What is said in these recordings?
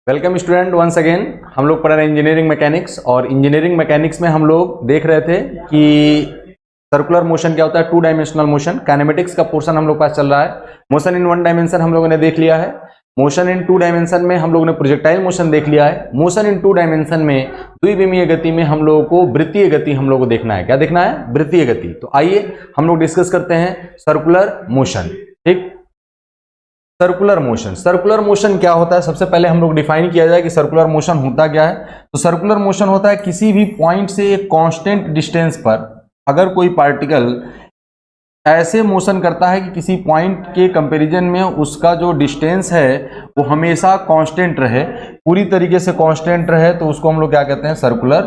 Welcome student once again. हम लोग पढ़ रहे हैं इंजीनियरिंग मैकेनिक्स और इंजीनियरिंग मैकेनिक्स में हम लोग देख रहे थे कि सर्कुलर मोशन क्या होता है, टू डायमेंशनल मोशन। काइनेमेटिक्स का पोर्शन हम लोग पास चल रहा है। मोशन इन वन डायमेंशन हम लोगों ने देख लिया है। मोशन इन टू डायमेंशन में हम लोगों ने प्रोजेक्टाइल मोशन देख लिया है। मोशन इन टू डायमेंशन में द्विविमीय गति में हम लोगों को वृत्तीय गति हम लोग को देखना है। क्या देखना है? वृत्तीय गति। तो आइए हम लोग डिस्कस करते हैं सर्कुलर मोशन। ठीक, सर्कुलर मोशन। सर्कुलर मोशन क्या होता है, सबसे पहले हम लोग डिफाइन किया जाए कि सर्कुलर मोशन होता क्या है। तो सर्कुलर मोशन होता है किसी भी पॉइंट से एक कांस्टेंट डिस्टेंस पर अगर कोई पार्टिकल ऐसे मोशन करता है कि किसी पॉइंट के कंपैरिजन में उसका जो डिस्टेंस है वो हमेशा कांस्टेंट रहे, पूरी तरीके से कांस्टेंट रहे, तो उसको हम लोग क्या कहते हैं? सर्कुलर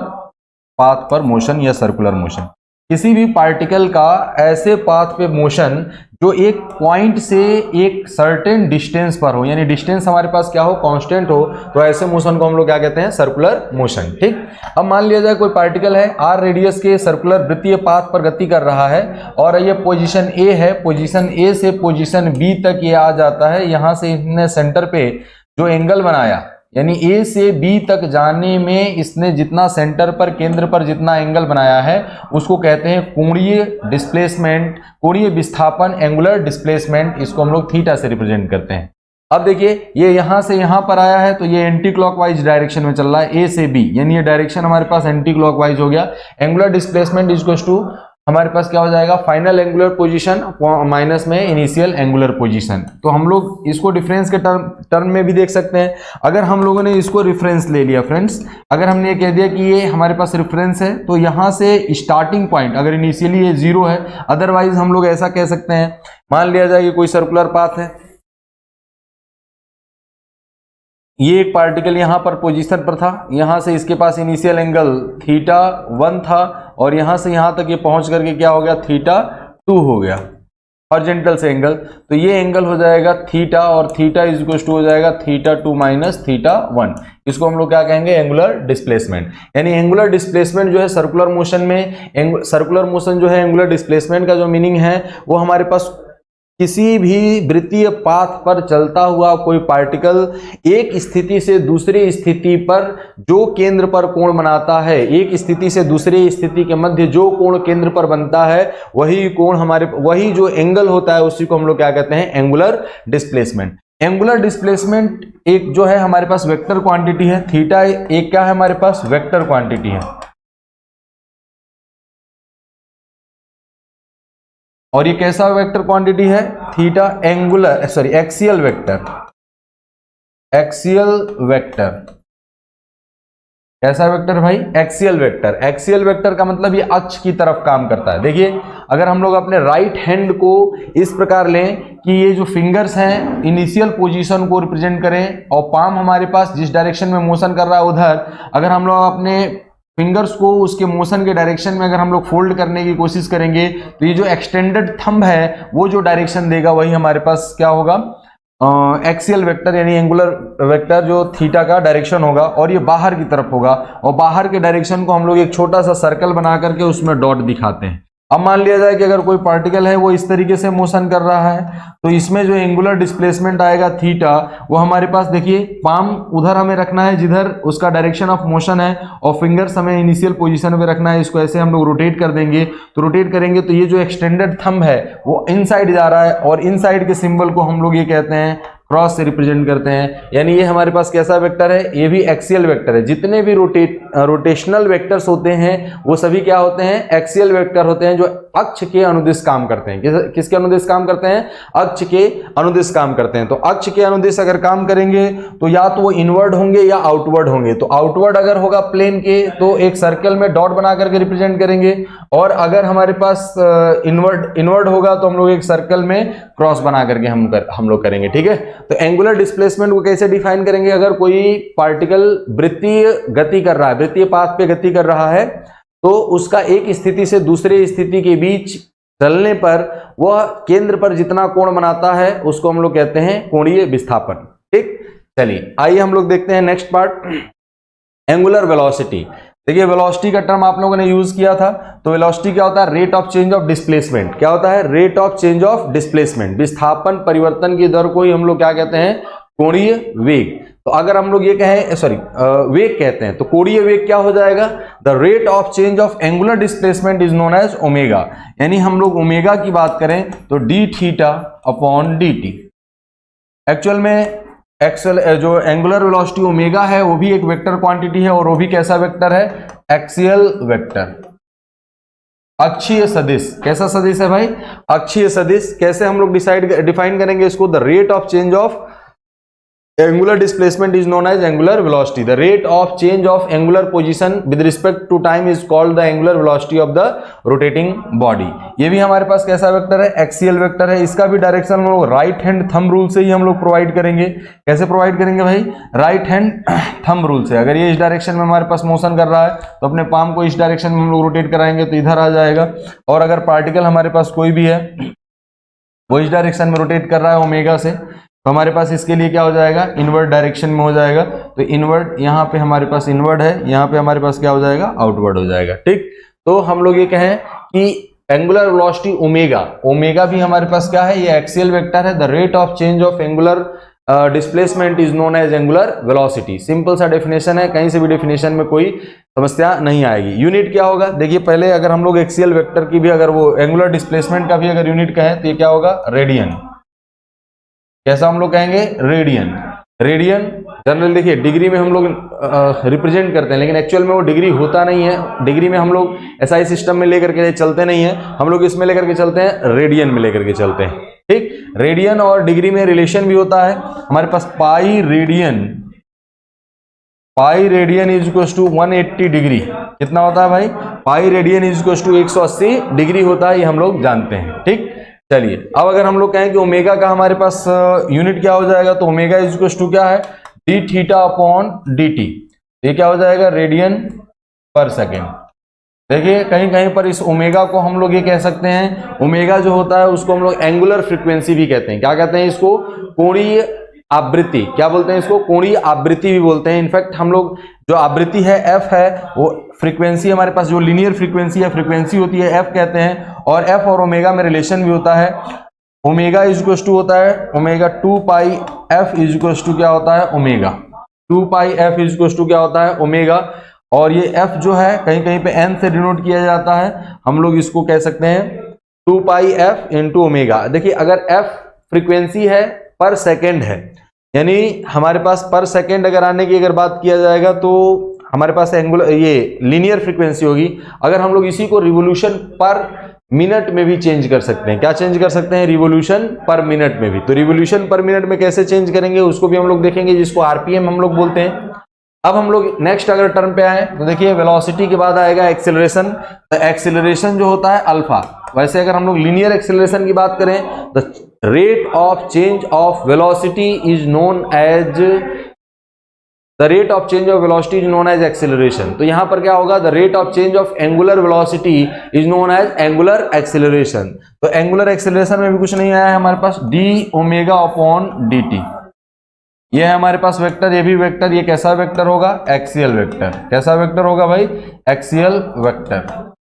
पाथ पर मोशन या सर्कुलर मोशन। किसी भी पार्टिकल का ऐसे पाथ पे मोशन जो एक पॉइंट से एक सर्टेन डिस्टेंस पर हो, यानी डिस्टेंस हमारे पास क्या हो? कांस्टेंट हो, तो ऐसे मोशन को हम लोग क्या कहते हैं? Circular motion. ठीक, अब मान लिया जाए कोई पार्टिकल है आर रेडियस के सर्कुलर वृत्तीय पाथ पर गति कर रहा है और ये पोजीशन ए है। पोजीशन ए से पोजीशन बी तक ये आ जाता है। यहां से इसने सेंटर पे जो एंगल बनाया, यानी ए से बी तक जाने में इसने जितना सेंटर पर, केंद्र पर जितना एंगल बनाया है उसको कहते हैं कोणीय डिस्प्लेसमेंट, कोणीय विस्थापन, एंगुलर डिस्प्लेसमेंट। इसको हम लोग थीटा से रिप्रेजेंट करते हैं। अब देखिए ये यहां से यहां पर आया है तो ये एंटी क्लॉकवाइज डायरेक्शन में चल रहा है, ए से बी, यानी ये डायरेक्शन हमारे पास एंटी क्लॉकवाइज हो गया। एंगुलर डिस्प्लेसमेंट इक्वल्स टू हमारे पास क्या हो जाएगा? फाइनल एंगुलर पोजीशन माइनस में इनिशियल एंगुलर पोजीशन। तो हम लोग इसको डिफरेंस के टर्म में भी देख सकते हैं। अगर हम लोगों ने इसको रेफरेंस ले लिया फ्रेंड्स, अगर हमने ये कह दिया कि ये हमारे पास रेफरेंस है, तो यहां से स्टार्टिंग पॉइंट अगर इनिशियली ये 0 है, अदरवाइज हम लोग ऐसा कह सकते हैं, मान लिया जाए कि कोई सर्कुलर पाथ है, ये एक पार्टिकल यहां पर पोजीशन पर था, यहां से इसके पास इनिशियल एंगल थीटा 1 था और यहां से यहां तक ये पहुंच करके क्या हो गया? थीटा 2 हो गया, हॉरिजॉन्टल से एंगल। तो ये एंगल हो जाएगा थीटा और थीटा इज इक्वल टू हो जाएगा थीटा 2 माइनस थीटा 1। इसको हम लोग क्या कहेंगे? Angular displacement. यानी एंगुलर डिस्प्लेसमेंट जो है सर्कुलर मोशन में, सर्कुलर मोशन जो है एंगुलर डिस्प्लेसमेंट का जो मीनिंग है वो हमारे पास किसी भी वृत्तीय पाथ पर चलता हुआ कोई पार्टिकल एक स्थिति से दूसरी स्थिति पर जो केंद्र पर कोण बनाता है, एक स्थिति से दूसरी स्थिति के मध्य जो कोण केंद्र पर बनता है वही कोण वही जो एंगल होता है उसी को हम लोग क्या कहते हैं? Angular displacement. एंगुलर डिस्प्लेसमेंट एक जो है हमारे पास वेक्टर क्वांटिटी है, थीटा एक क्या है हमारे पास? वेक्टर क्वांटिटी है। और ये कैसा वेक्टर क्वांटिटी है? Theta angular axial vector. Axial vector कैसा वेक्टर भाई? Axial vector. एक्सियल वेक्टर का मतलब ये अक्ष की तरफ काम करता है। देखिए अगर हम लोग अपने राइट हैंड को इस प्रकार लें कि ये जो फिंगर्स हैं इनिशियल पोजीशन को रिप्रेजेंट करें और पाम हमारे पास जिस डायरेक्शन में मोशन कर रहा है उधर, अगर हम लोग अपने फिंगर्स को उसके मोशन के डायरेक्शन में अगर हम लोग फोल्ड करने की कोशिश करेंगे तो ये जो एक्सटेंडेड थंब है वो जो डायरेक्शन देगा वही हमारे पास क्या होगा? एक्सियल वेक्टर, यानी एंगुलर वेक्टर जो थीटा का डायरेक्शन होगा और ये बाहर की तरफ होगा और बाहर के डायरेक्शन को हम लोग एक छोटा सा सर्कल बना करके उसमें डॉट दिखाते हैं। अब मान लिया जाए कि अगर कोई पार्टिकल है वो इस तरीके से मोशन कर रहा है तो इसमें जो एंगुलर डिस्प्लेसमेंट आएगा थीटा, वो हमारे पास देखिए पाम उधर हमें रखना है जिधर उसका डायरेक्शन ऑफ मोशन है और फिंगर्स हमें इनिशियल पोजीशन में रखना है। इसको ऐसे हम लोग रोटेट कर देंगे, तो रोटेट करेंगे तो ये जो एक्सटेंडेड थंब है वो इनसाइड जा रहा है और इनसाइड के सिंबल को हम लोग ये कहते हैं क्रॉस से रिप्रेजेंट करते हैं। यानी ये हमारे पास कैसा वेक्टर है? ये भी एक्सियल वेक्टर है। जितने भी रोटेशनल वेक्टर्स होते हैं वो सभी क्या होते हैं? एक्सियल वेक्टर होते हैं जो अक्ष के अनुदिश काम करते हैं। किसके अनुदिश काम करते हैं? अक्ष के अनुदिश काम करते हैं। तो अक्ष के अनुदिश अगर काम करेंगे तो या तो वो इनवर्ड होंगे या आउटवर्ड होंगे। तो आउटवर्ड अगर होगा प्लेन के तो एक सर्कल में डॉट बना करके रिप्रेजेंट करेंगे और अगर हमारे पास इनवर्ड होगा तो हम लोग एक सर्कल में क्रॉस बना करके हम लोग करेंगे। ठीक है, तो एंगुलर डिस्प्लेसमेंट को कैसे डिफाइन करेंगे? अगर कोई पार्टिकल वृत्तीय गति कर रहा है, वृत्तीय पाथ पे गति कर रहा है, तो उसका एक स्थिति से दूसरी स्थिति के बीच चलने पर वह केंद्र पर जितना कोण बनाता है उसको हम लोग कहते हैं कोणीय विस्थापन। ठीक, चलिए आइए हम लोग देखते हैं नेक्स्ट पार्ट, एंगुलर वेलोसिटी। देखिए वेलोसिटी का टर्म आप लोगों ने यूज किया था, तो वेलोसिटी क्या होता है? Rate of change of displacement. क्या होता है? Rate of change of displacement. विस्थापन परिवर्तन की दर को ही हम लोग क्या कहते हैं? कोणीय वेग। तो अगर हम लोग ये कहें वेग कहते हैं, तो कोणीय वेग क्या हो जाएगा? The rate of change of angular displacement is known as omega. यानी हम लोग ओमेगा की बात करें तो d theta upon d t. Actual में जो एंगुलर वेलोसिटी ओमेगा है वो भी एक वेक्टर क्वांटिटी है, और वो भी कैसा वेक्टर है? एक्सियल वेक्टर, अक्षीय सदिश। कैसा सदिश है भाई? अक्षीय सदिश। कैसे हम लोग डिफाइन करेंगे इसको? The rate of change of angular displacement is known as angular velocity. The rate of change of angular position with respect to time is called the angular velocity of the rotating body. ये भी हमारे पास कैसा vector है? Axial vector है। इसका भी direction हम लोग राइट हैंड थंब रूल से ही हम लोग प्रोवाइड करेंगे। कैसे प्रोवाइड करेंगे भाई? राइट हैंड थंब रूल से। अगर ये इस डायरेक्शन में हमारे पास मोशन कर रहा है तो अपने पाम को इस डायरेक्शन में हम लोग रोटेट कराएंगे तो इधर आ जाएगा, और अगर पार्टिकल हमारे पास कोई भी है वो इस डायरेक्शन में रोटेट कर रहा है ओमेगा से, तो हमारे पास इसके लिए क्या हो जाएगा? इनवर्ड डायरेक्शन में हो जाएगा। तो इनवर्ड, यहाँ पे हमारे पास इनवर्ड है, यहाँ पे हमारे पास क्या हो जाएगा? आउटवर्ड हो जाएगा। ठीक, तो हम लोग ये कहें कि एंगुलर वेलोसिटी ओमेगा भी हमारे पास क्या है? ये एक्सियल वेक्टर है। The rate of change of angular displacement is known as angular velocity. Simple सा डेफिनेशन है, कहीं से भी डेफिनेशन में कोई समस्या नहीं आएगी। यूनिट क्या होगा? देखिए पहले अगर हम लोग एक्सियल वेक्टर की भी, अगर वो एंगुलर डिस्प्लेसमेंट का भी अगर यूनिट कहें तो ये क्या होगा? रेडियन। कैसा हम लोग कहेंगे? रेडियन। रेडियन जनरल देखिए डिग्री में हम लोग रिप्रेजेंट करते हैं, लेकिन एक्चुअल में वो डिग्री होता नहीं है। डिग्री में हम लोग एसआई सिस्टम में लेकर के चलते नहीं है, हम लोग इसमें लेकर के चलते हैं, रेडियन में लेकर के चलते हैं। ठीक, रेडियन और डिग्री में रिलेशन भी होता है। हमारे पास pi radian is equal to 180 degree. कितना होता है भाई? Pi radian is equal to 180 degree होता है, ये हम लोग जानते हैं। ठीक, चलिए अब अगर हम लोग कहें कि ओमेगा का हमारे पास यूनिट क्या हो जाएगा, तो ओमेगा इज इक्वल टू क्या है? D theta upon d t. ये क्या हो जाएगा? रेडियन पर सेकेंड। देखिए कहीं कहीं पर इस ओमेगा को हम लोग ये कह सकते हैं, ओमेगा जो होता है उसको हम लोग एंगुलर फ्रीक्वेंसी भी कहते हैं। क्या कहते हैं इसको? कोणीय आवृत्ति। क्या बोलते हैं इसको? कोणीय आवृत्ति भी बोलते हैं। इनफैक्ट हम लोग जो आवृत्ति है एफ है, वो फ्रीक्वेंसी हमारे पास जो लीनियर फ्रीक्वेंसी है, फ्रीक्वेंसी होती है एफ कहते हैं। और एफ और ओमेगा में रिलेशन भी होता है। ओमेगा इज इक्वल टू होता है omega 2 pi f is equal to क्या होता है? Omega 2 pi f is equal to क्या होता है? ओमेगा। और ये एफ जो है कहीं कहीं पे एन से डिनोट किया जाता है, हम लोग इसको कह सकते हैं 2 पाई एफ इंटू ओमेगा। देखिए अगर एफ फ्रीक्वेंसी है, पर सेकेंड है, यानी हमारे पास पर सेकेंड अगर आने की अगर बात किया जाएगा तो हमारे पास एंगुलर ये लीनियर फ्रीक्वेंसी होगी। अगर हम लोग इसी को रिवोल्यूशन पर मिनट में भी चेंज कर सकते हैं। क्या चेंज कर सकते हैं? रिवोल्यूशन पर मिनट में भी। तो रिवोल्यूशन पर मिनट में कैसे चेंज करेंगे उसको भी हम लोग देखेंगे, जिसको आरपीएम हम लोग बोलते हैं। अब हम लोग नेक्स्ट अगर टर्म पे आए तो देखिए वेलोसिटी के बाद आएगा एक्सेलरेशन। तो एक्सेलरेशन जो होता है अल्फा। वैसे अगर हम लोग लीनियर एक्सेलरेशन की बात करें, the rate of change of velocity is known as acceleration. तो यहां पर क्या होगा? The rate of change of angular velocity is known as angular acceleration. तो एंगुलर एक्सेलरेशन में भी कुछ नहीं आया है हमारे पास, d omega upon d t. ये है हमारे पास वेक्टर, ये भी वेक्टर। ये कैसा वेक्टर होगा? Axial vector. कैसा वेक्टर होगा भाई? Axial vector.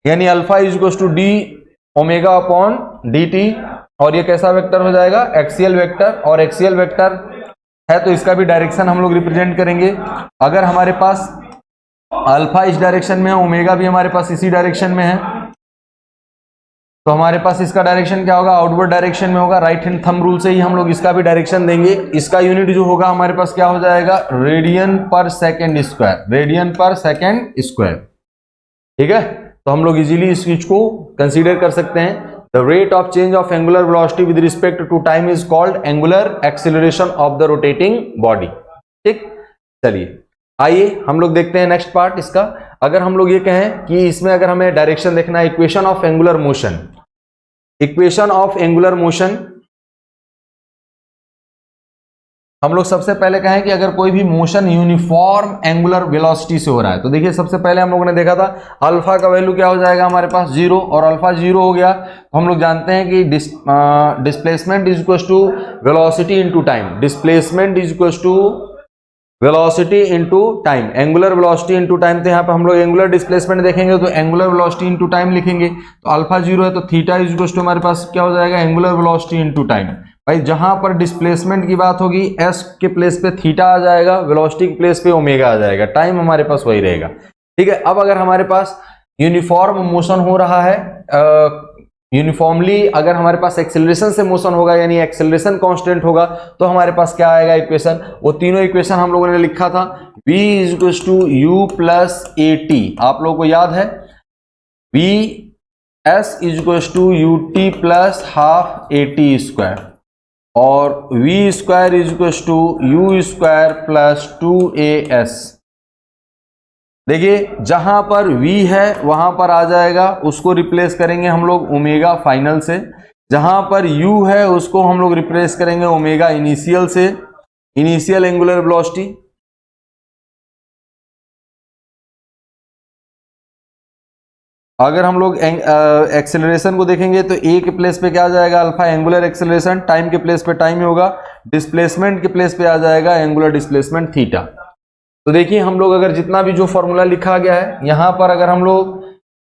यानी alpha is equal to d omega upon d t. और ये कैसा वेक्टर हो जाएगा? Axial vector. और एक्सियल वेक्टर है तो इसका भी डायरेक्शन हम लोग रिप्रेजेंट करेंगे। अगर हमारे पास अल्फा इस डायरेक्शन में है, ओमेगा भी हमारे पास इसी डायरेक्शन में है, तो हमारे पास इसका डायरेक्शन क्या होगा? आउटवर्ड डायरेक्शन में होगा। राइट हैंड थंब रूल से ही हम लोग इसका भी डायरेक्शन देंगे। इसका यूनिट जो होगा हमारे पास क्या हो जाएगा? रेडियन पर सेकेंड स्क्वायर। रेडियन पर सेकेंड स्क्वायर। ठीक है, तो हम लोग इजीली इस चीज को कंसीडर कर सकते हैं। The rate of change of angular velocity with respect to time is called angular acceleration of the rotating body। ठीक, चलिए आइए हम लोग देखते हैं नेक्स्ट पार्ट इसका। अगर हम लोग ये कहें कि इसमें अगर हमें डायरेक्शन देखना है, equation of angular motion. Equation of angular motion हम लोग सबसे पहले कहें कि अगर कोई भी मोशन यूनिफॉर्म एंगुलर वेलोसिटी से हो रहा है, तो देखिए सबसे पहले हम लोगों ने देखा था अल्फा का वैल्यू क्या हो जाएगा हमारे पास? 0। और अल्फा 0 हो गया तो हम लोग जानते हैं कि displacement is equal to velocity into time. Displacement is equal to velocity into time, angular velocity into time. तो यहाँ पे हम लोग एंगुलर डिस्प्लेसमेंट देखेंगे तो एंगुलर वेलोसिटी इनटू टाइम लिखेंगे। तो अल्फा 0 है तो थीटा इज इक्वल टू हमारे पास क्या हो जाएगा? Angular velocity into time. भाई जहां पर डिस्प्लेसमेंट की बात होगी एस के प्लेस पे थीटा आ जाएगा, वेलोसिटी के प्लेस पे ओमेगा आ जाएगा, टाइम हमारे पास वही रहेगा। ठीक है, अब अगर हमारे पास यूनिफॉर्म मोशन हो रहा है, यूनिफॉर्मली अगर हमारे पास एक्सेलरेशन से मोशन होगा यानी एक्सेलरेशन कांस्टेंट होगा, तो हमारे पास क्या आएगा इक्वेशन, वो तीनों इक्वेशन हम लोगों ने लिखा था, v is to u plus a t, आप लोगों को याद है, v s is to u t plus half a t square, और v square is to u square plus 2as। देखिए जहां पर v है वहां पर आ जाएगा, उसको रिप्लेस करेंगे हम लोग ओमेगा फाइनल से, जहां पर u है उसको हम लोग रिप्लेस करेंगे ओमेगा इनिशियल से, इनिशियल एंगुलर वेलोसिटी। अगर हम लोग एक्सेलरेशन को देखेंगे तो a के प्लेस पे क्या आ जाएगा, अल्फा एंगुलर एक्सेलरेशन, टाइम के प्लेस पे टाइम होगा, डिस्प्लेसमेंट के प्लेस पे आ जाएगा एंगुलर डिस्प्लेसमेंट थीटा। तो देखिए हम लोग अगर जितना भी जो फॉर्मूला लिखा गया है यहां पर अगर हम लोग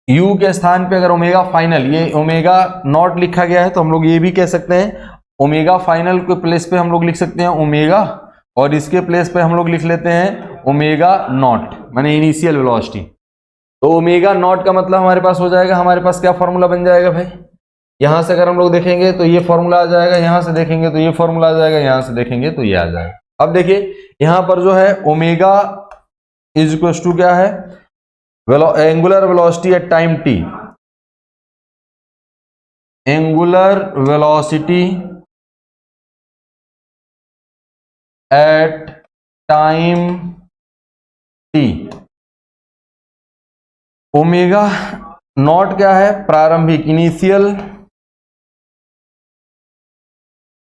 u के स्थान पे अगर ओमेगा फाइनल, ये ओमेगा नॉट लिखा गया है, तो हम लोग ये भी कह सकते हैं ओमेगा फाइनल के प्लेस पे हम लोग लिख सकते हैं ओमेगा, और इसके प्लेस पे हम लोग लिख लेते हैं ओमेगा नॉट माने इनिशियल वेलोसिटी। तो ओमेगा नॉट का मतलब हमारे पास हो जाएगा, हमारे पास क्या फॉर्मूला बन जाएगा भाई, यहां से अगर हम लोग देखेंगे तो ये फॉर्मूला आ जाएगा, यहां से देखेंगे तो ये फॉर्मूला आ जाएगा, यहां से देखेंगे तो ये आ जाएगा। अब देखिए यहां पर जो है ओमेगा इज इक्वल टू क्या है, angular velocity at time t, angular velocity at time t, omega naught क्या है, प्रारंभिक initial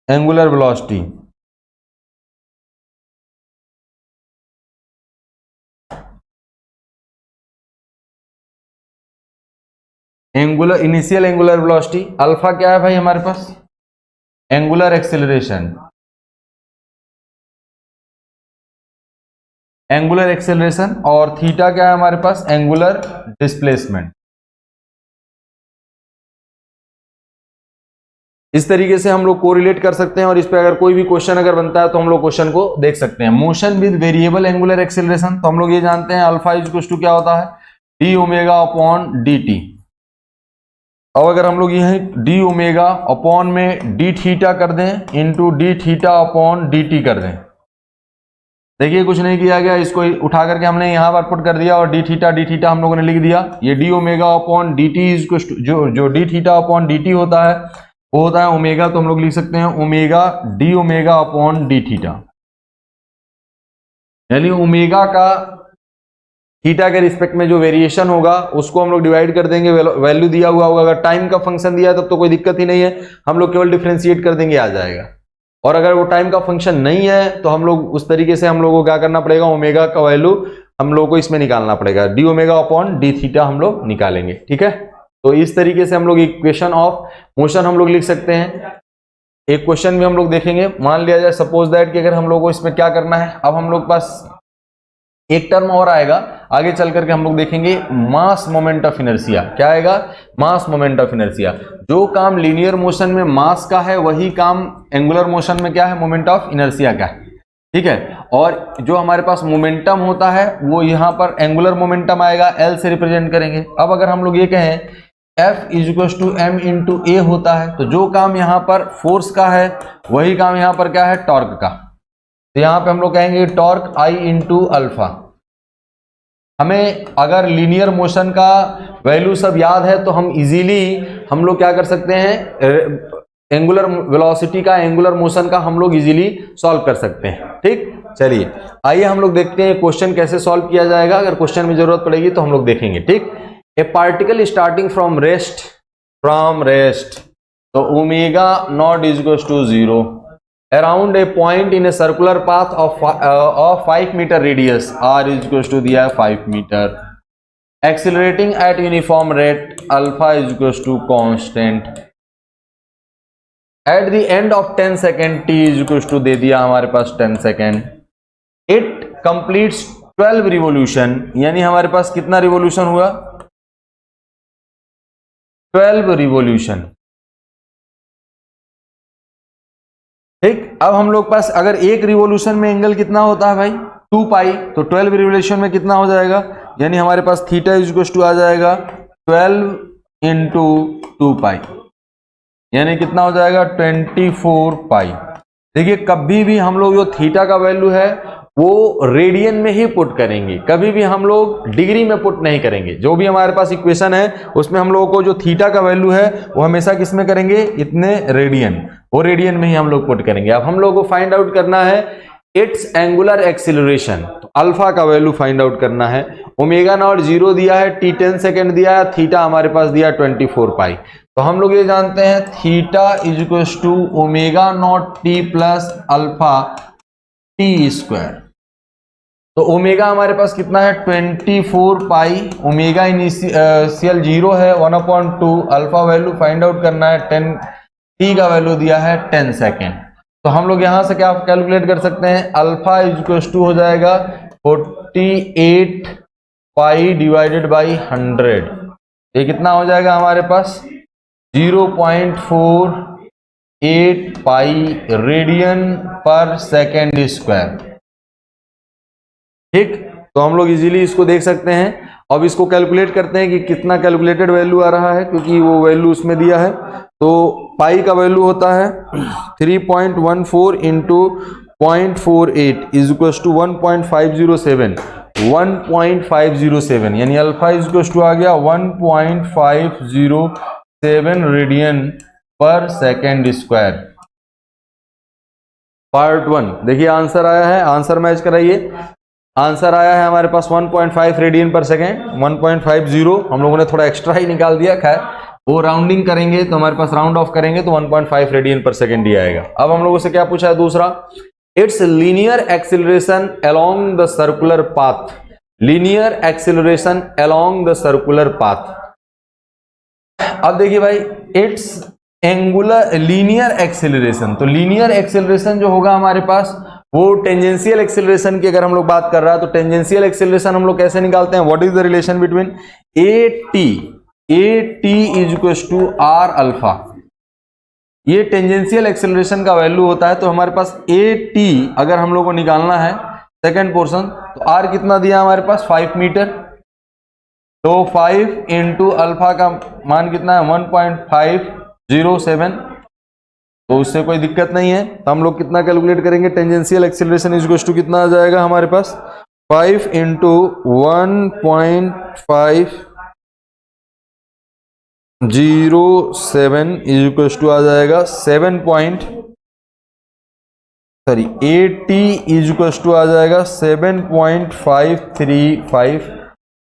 angular velocity, angular initial angular velocity, alpha क्या है भाई हमारे पास, एंगुलर एक्सेलरेशन, एंगुलर एक्सेलरेशन, और थीटा क्या है हमारे पास, एंगुलर डिस्प्लेसमेंट। इस तरीके से हम लोग कोरिलेट कर सकते हैं, और इस पे अगर कोई भी क्वेश्चन अगर बनता है तो हम लोग क्वेश्चन को देख सकते हैं। Motion with variable angular acceleration, तो हम लोग ये जानते हैं अल्फा इज इक्वल टू क्या होता है, D omega upon d T. अब अगर हम लोग यही डी ओमेगा अपॉन में डी थीटा कर दें into D theta upon d T कर दें, देखिए कुछ नहीं किया गया, इसको उठा करके हमने यहां पर पुट कर दिया और डी थीटा हम लोगों ने लिख दिया। ये d omega upon d t is जो d theta upon d t होता है वो होता है ओमेगा, तो हम लोग लिख सकते हैं omega D omega upon D theta, यानी ओमेगा का थीटा के रिस्पेक्ट में जो वेरिएशन होगा उसको हम लोग डिवाइड कर देंगे, वैल्यू दिया हुआ होगा, अगर टाइम का फंक्शन दिया है तब तो कोई दिक्कत ही नहीं है, हम लोग केवल डिफरेंशिएट कर देंगे आ जाएगा, और अगर वो टाइम का फंक्शन नहीं है तो हम लोग उस तरीके से हम लोग को क्या करना पड़ेगा, ओमेगा का वैल्यू हम लोग को इसमें निकालना पड़ेगा, D omega upon D theta हम लोग निकालेंगे। ठीक है, तो इस तरीके से हम लोग इक्वेशन ऑफ मोशन हम लोग लिख सकते हैं। एक क्वेश्चन भी हम लोग देखेंगे, मान लिया जाए सपोज दैट कि अगर हम लोग को इसमें क्या करना है, अब हम लोग पास एक टर्म और आएगा आगे चल करके हम लोग देखेंगे, मास मोमेंट ऑफ इनर्शिया। क्या आएगा, मास मोमेंट ऑफ इनर्शिया। जो काम लीनियर मोशन में मास का है वही काम एंगुलर मोशन में क्या है, मोमेंट ऑफ इनर्शिया का है। ठीक है, और जो हमारे पास मोमेंटम होता है वो यहाँ पर एंगुलर मोमेंटम आएगा, एल से रिप्रेजेंट करेंगे। अब अगर हम लोग ये कहें F is equal to m into a होता है, तो जो काम यहाँ पर फोर्स का है वही काम यहाँ पर क्या है, टॉर्क का। तो यहाँ पे हम लोग कहेंगे टॉर्क I इंटू अल्फा। हमें अगर लीनियर मोशन का वैल्यू सब याद है तो हम इजीली हम लोग क्या कर सकते हैं, एंगुलर वेलोसिटी का, एंगुलर मोशन का हम लोग इजीली सॉल्व कर सकते हैं। ठीक, चलिए आइए हम लोग देखते हैं क्वेश्चन कैसे सॉल्व किया जाएगा, अगर क्वेश्चन में जरूरत पड़ेगी तो हम लोग देखेंगे। ठीक, a particle starting from rest, तो omega not is equal to 0 around a point in a circular path of 5 meter radius, r is equal to दिया है 5 meter, accelerating at uniform rate, alpha is equal to constant, at the end of 10 second t is equal to दे दिया हमारे पास 10 second, it completes 12 revolution, यानी हमारे पास कितना revolution हुआ, 12 revolution. ठीक, अब हम लोग पास अगर एक रिवोल्यूशन में एंगल कितना होता है भाई 2 पाई, तो 12 रिवोल्यूशन में कितना हो जाएगा, यानी हमारे पास थीटा इज इक्वल टू आ जाएगा 12 इंटू 2 पाई, यानी कितना हो जाएगा 24 पाई। देखिए कभी भी हम लोग जो थीटा का वैल्यू है वो रेडियन में ही पुट करेंगे, कभी भी हम लोग डिग्री में पुट नहीं करेंगे। जो भी हमारे पास इक्वेशन है उसमें हम लोगों को जो थीटा का वैल्यू है वो हमेशा किस में करेंगे, इतने रेडियन, वो रेडियन में ही हम लोग पुट करेंगे। अब हम लोग को फाइंड आउट करना है इट्स एंगुलर एक्सिलरेशन, तो अल्फा का वैल्यू फाइंड आउट करना है। ओमेगा नॉट 0 दिया है, टी 10 सेकेंड दिया है, थीटा हमारे पास दिया 24 पाई। तो हम लोग ये जानते हैं theta is equal to omega naught t plus alpha t square. तो ओमेगा हमारे पास कितना है 24 पाई, ओमेगा इनिशियल 0 है 1/2, अल्फा वैल्यू फाइंड आउट करना है 10, टी का वैल्यू दिया है 10 सेकेंड। तो हम लोग यहां से क्या कैलकुलेट कर सकते हैं, अल्फा इज इक्वल टू हो जाएगा 48 पाई डिवाइडेड बाई 100, ये कितना हो जाएगा हमारे पास 0.48 पाई रेडियन पर सेकेंड स्क्वायर। ठीक, तो हम लोग इजीली इसको देख सकते हैं। अब इसको कैलकुलेट करते हैं कि कितना कैलकुलेटेड वैल्यू आ रहा है, क्योंकि वो वैल्यू उसमें दिया है। तो पाई का वैल्यू होता है 3.14 इंटू 0.48 इज इक्वल टू 1.507, 1.507, यानी अल्फा इज इक्वल टू आ गया 1.507 रेडियन पर सेकेंड स्क्वायर। पार्ट 1 देखिए आंसर आया है, आंसर मैच कराइए। आंसर आया है हमारे पास 1.5 रेडियन पर सेकेंड, 1.50, हम लोगों ने थोड़ा एक्स्ट्रा ही निकाल दिया, खैर वो राउंडिंग करेंगे तो हमारे पास राउंड ऑफ करेंगे तो 1.5 रेडियन पर सेकेंड ही आएगा। अब हम लोगों से क्या पूछा है दूसरा, it's linear acceleration along the circular path, linear acceleration along the circular path. अब देखिए भाई इट्स एंगुलर लीनियर एक्सिलरेशन, तो लीनियर एक्सिलरेशन जो होगा हमारे पास वो टेंजेंशियल एक्सिलरेशन की अगर हम लोग बात कर रहा है तो टेंजेंशियल एक्सिलरेशन हम लोग कैसे निकालते हैं, what is the relation between a t is equal to r alpha, ये टेंजेंशियल एक्सिलरेशन का वैल्यू होता है। तो हमारे पास ए टी अगर हम लोग को निकालना है सेकेंड पोर्शन, तो आर कितना दिया हमारे पास 5 मीटर, तो 5 इंटू अल्फा का मान कितना है 1.507, तो उससे कोई दिक्कत नहीं है। तो हम लोग कितना कैलकुलेट करेंगे, tangential acceleration is equal to कितना आ जाएगा हमारे पास 5 इंटू 1.507 इज इक्वल टू आ जाएगा 80 इज इक्वल टू आ जाएगा 7.535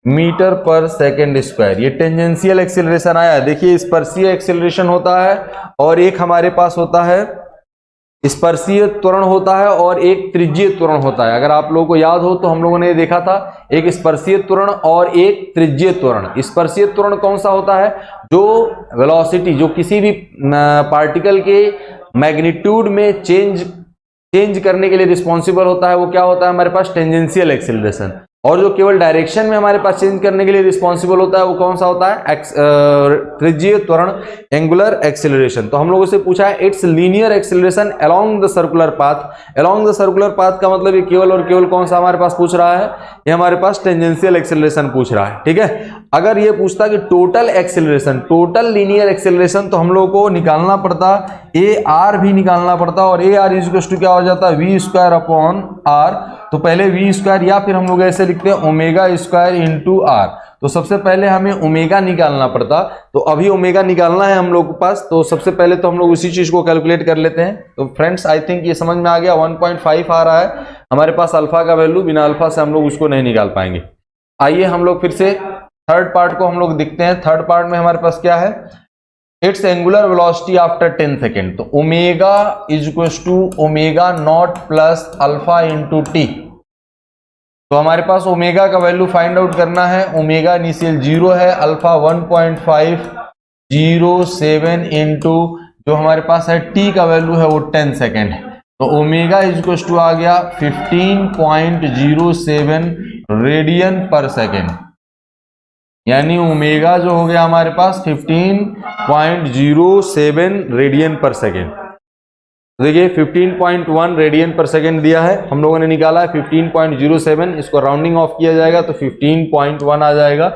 मीटर पर सेकेंड स्क्वायर। ये टेंजेंशियल एक्सिलरेशन आया है। देखिए स्पर्शीय एक्सिलरेशन होता है और एक हमारे पास होता है स्पर्शीय त्वरण होता है और एक त्रिज्यीय त्वरण होता है। अगर आप लोगों को याद हो तो हम लोगों ने देखा था एक स्पर्शीय त्वरण और एक त्रिज्यीय त्वरण। स्पर्शीय त्वरण कौन सा होता है, जो वेलोसिटी जो किसी भी पार्टिकल के मैग्नीट्यूड में चेंज करने के लिए रिस्पॉन्सिबल होता है, वो क्या होता है हमारे पास टेंजेंशियल एक्सिलरेशन। और जो केवल डायरेक्शन में हमारे पास चेंज करने के लिए रिस्पॉन्सिबल होता है वो कौन सा होता है, त्रिज्यीय त्वरण, एंगुलर एक्सिलरेशन। तो हम लोगों से पूछा है it's linear acceleration along the circular path. Along the circular path का मतलब ये केवल और केवल कौन सा हमारे पास पूछ रहा है, ये हमारे पास टेंजेंशियल एक्सिलरेशन पूछ रहा है। ठीक है, अगर ये पूछता कि total acceleration, total linear acceleration, तो हम लोग को निकालना पड़ता ए आर भी निकालना पड़ता और ए आर इज टू क्या हो जाता है वी स्क्वायर अपॉन आर। तो पहले वी स्क्वायर या फिर हम लोग ऐसे लिखते हैं ओमेगा स्क्वायर इंटू आर। तो सबसे पहले हमें ओमेगा निकालना पड़ता, तो अभी ओमेगा निकालना है हम लोग के पास। तो सबसे पहले तो हम लोग उसी चीज को कैलकुलेट कर लेते हैं। तो फ्रेंड्स आई थिंक ये समझ में आ गया, 1.5 आ रहा है हमारे पास अल्फा का वैल्यू, बिना अल्फा से हम लोग उसको नहीं निकाल पाएंगे। आइए हम लोग फिर से थर्ड पार्ट को हम लोग देखते हैं। थर्ड पार्ट में हमारे पास क्या है, it's angular velocity after 10 second. तो omega is equal to omega not plus alpha into t. तो हमारे पास ओमेगा का वैल्यू फाइंड आउट करना है। ओमेगा इनिशियल 0 है, अल्फा 1.507 इंटू जो हमारे पास है टी का वैल्यू है वो 10 सेकेंड है। तो ओमेगा इज इक्वल टू आ गया 15.07 रेडियन पर सेकेंड, यानी ओमेगा जो हो गया हमारे पास 15.07 रेडियन पर सेकेंड। देखिए 15.1 रेडियन पर सेकेंड दिया है, हम लोगों ने निकाला है 15.07, इसको राउंडिंग ऑफ किया जाएगा तो 15.1 आ जाएगा,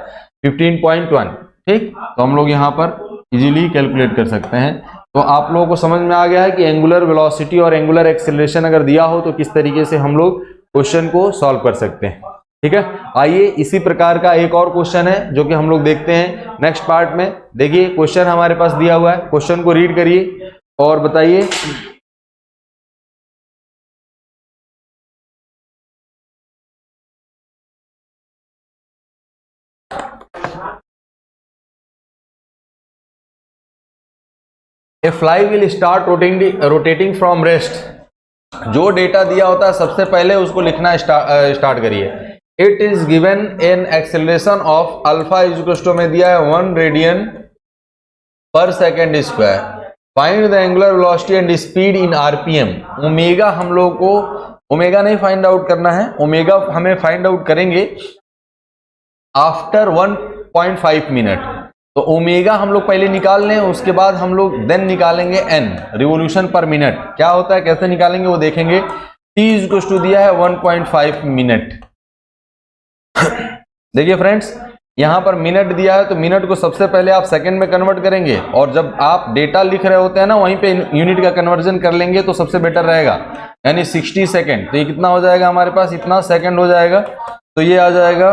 15.1। ठीक, तो हम लोग यहाँ पर इजीली कैलकुलेट कर सकते हैं। तो आप लोगों को समझ में आ गया है कि एंगुलर वेलोसिटी और एंगुलर एक्सेलरेशन अगर दिया हो तो किस तरीके से हम लोग क्वेश्चन को सॉल्व कर सकते हैं। ठीक है, आइए इसी प्रकार का एक और क्वेश्चन है जो कि हम लोग देखते हैं नेक्स्ट पार्ट में। देखिए क्वेश्चन हमारे पास दिया हुआ है, क्वेश्चन को रीड करिए और बताइए। A fly will start rotating from rest. जो डेटा दिया होता है सबसे पहले उसको लिखना स्टार्ट करिए। It is given an acceleration of alpha is में दिया है 1 रेडियन पर second square. Find the angular velocity and speed in RPM. Omega हम लोग को, ओमेगा नहीं फाइंड आउट करना है, ओमेगा हमें फाइंड आउट करेंगे आफ्टर 1.5 मिनट। तो ओमेगा हम लोग पहले निकाल लें, उसके बाद हम लोग देन निकालेंगे एन, रिवोल्यूशन पर मिनट क्या होता है, कैसे निकालेंगे वो देखेंगे। टी इज इक्वल टू दिया है 1.5 मिनट। देखिए फ्रेंड्स, यहां पर मिनट दिया है तो मिनट को सबसे पहले आप सेकंड में कन्वर्ट करेंगे, और जब आप डेटा लिख रहे होते हैं ना वहीं पे यूनिट का कन्वर्जन कर लेंगे तो सबसे बेटर रहेगा, यानी 60 सेकेंड। तो ये कितना हो जाएगा हमारे पास, इतना सेकंड हो जाएगा, तो ये आ जाएगा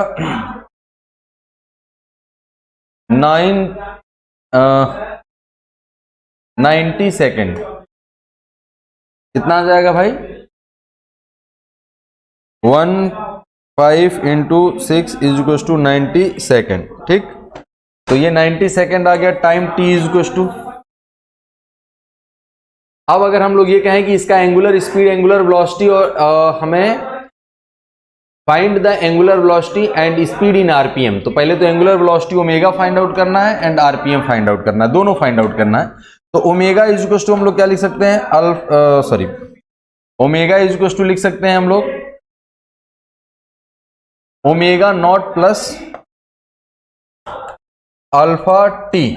90 सेकेंड। कितना आ जाएगा भाई, 1.5 into 6 is equal to 90 second. ठीक, तो ये 90 सेकेंड आ गया, time t is equal to. अब अगर हम लोग ये कहें कि इसका एंगुलर स्पीड, एंगुलर वेलोसिटी और हमें find the angular velocity and speed in RPM, तो पहले तो angular velocity omega find out करना है एंड आरपीएम फाइंड आउट करना है, दोनों फाइंड आउट करना है। तो ओमेगा इज इक्वल टू हम लोग क्या लिख सकते हैं, ओमेगा इज इक्वल टू लिख सकते हैं हम लोग omega naught plus alpha T.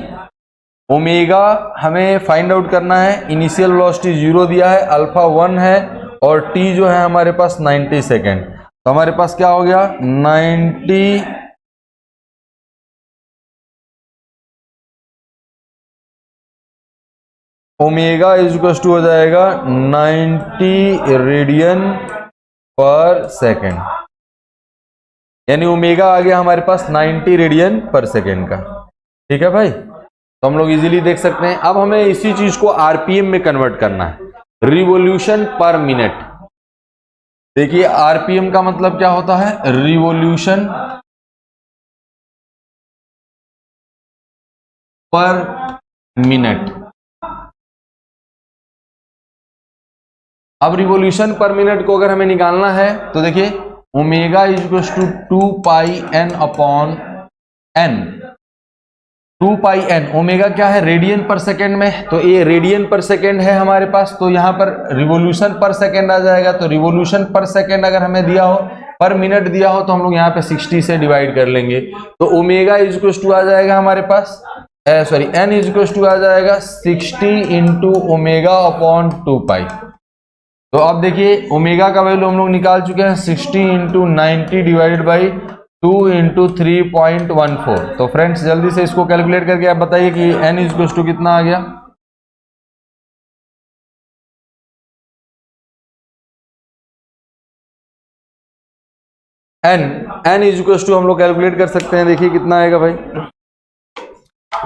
Omega हमें फाइंड आउट करना है, इनिशियल वेलोसिटी 0 दिया है, अल्फा 1 है और टी जो है हमारे पास 90 सेकेंड। तो हमारे पास क्या हो गया, 90 ओमेगा इज इक्वल टू हो जाएगा 90 रेडियन पर सेकेंड, यानी ओमेगा आ गया हमारे पास 90 रेडियन पर सेकेंड का। ठीक है भाई, तो हम लोग इजीली देख सकते हैं। अब हमें इसी चीज को आरपीएम में कन्वर्ट करना है, रिवोल्यूशन पर मिनट। देखिए आरपीएम का मतलब क्या होता है, रिवोल्यूशन पर मिनट। अब रिवोल्यूशन पर मिनट को अगर हमें निकालना है तो देखिए omega is equal to 2 pi n upon n. 2 pi n, omega क्या है, रेडियन पर सेकेंड में, तो ये रेडियन पर सेकेंड है हमारे पास, तो यहां पर रिवोल्यूशन पर सेकेंड आ जाएगा। तो रिवोल्यूशन पर सेकेंड अगर हमें दिया हो, पर मिनट दिया हो, तो हम लोग यहाँ पे 60 से डिवाइड कर लेंगे। तो ओमेगा इज इक्वल टू आ जाएगा हमारे पास, एन इज इक्वल टू आ जाएगा 60 इंटू ओमेगा अपॉन 2 पाई। तो अब देखिए ओमेगा का वैल्यू हम लोग निकाल चुके हैं, 60 इंटू 90 डिवाइडेड बाई 2 इंटू 3.14। तो फ्रेंड्स जल्दी से इसको कैलकुलेट करके आप बताइए कि n इज इक्वल टू कितना आ गया। n इज इक्वल टू हम लोग कैलकुलेट कर सकते हैं, देखिए कितना आएगा भाई,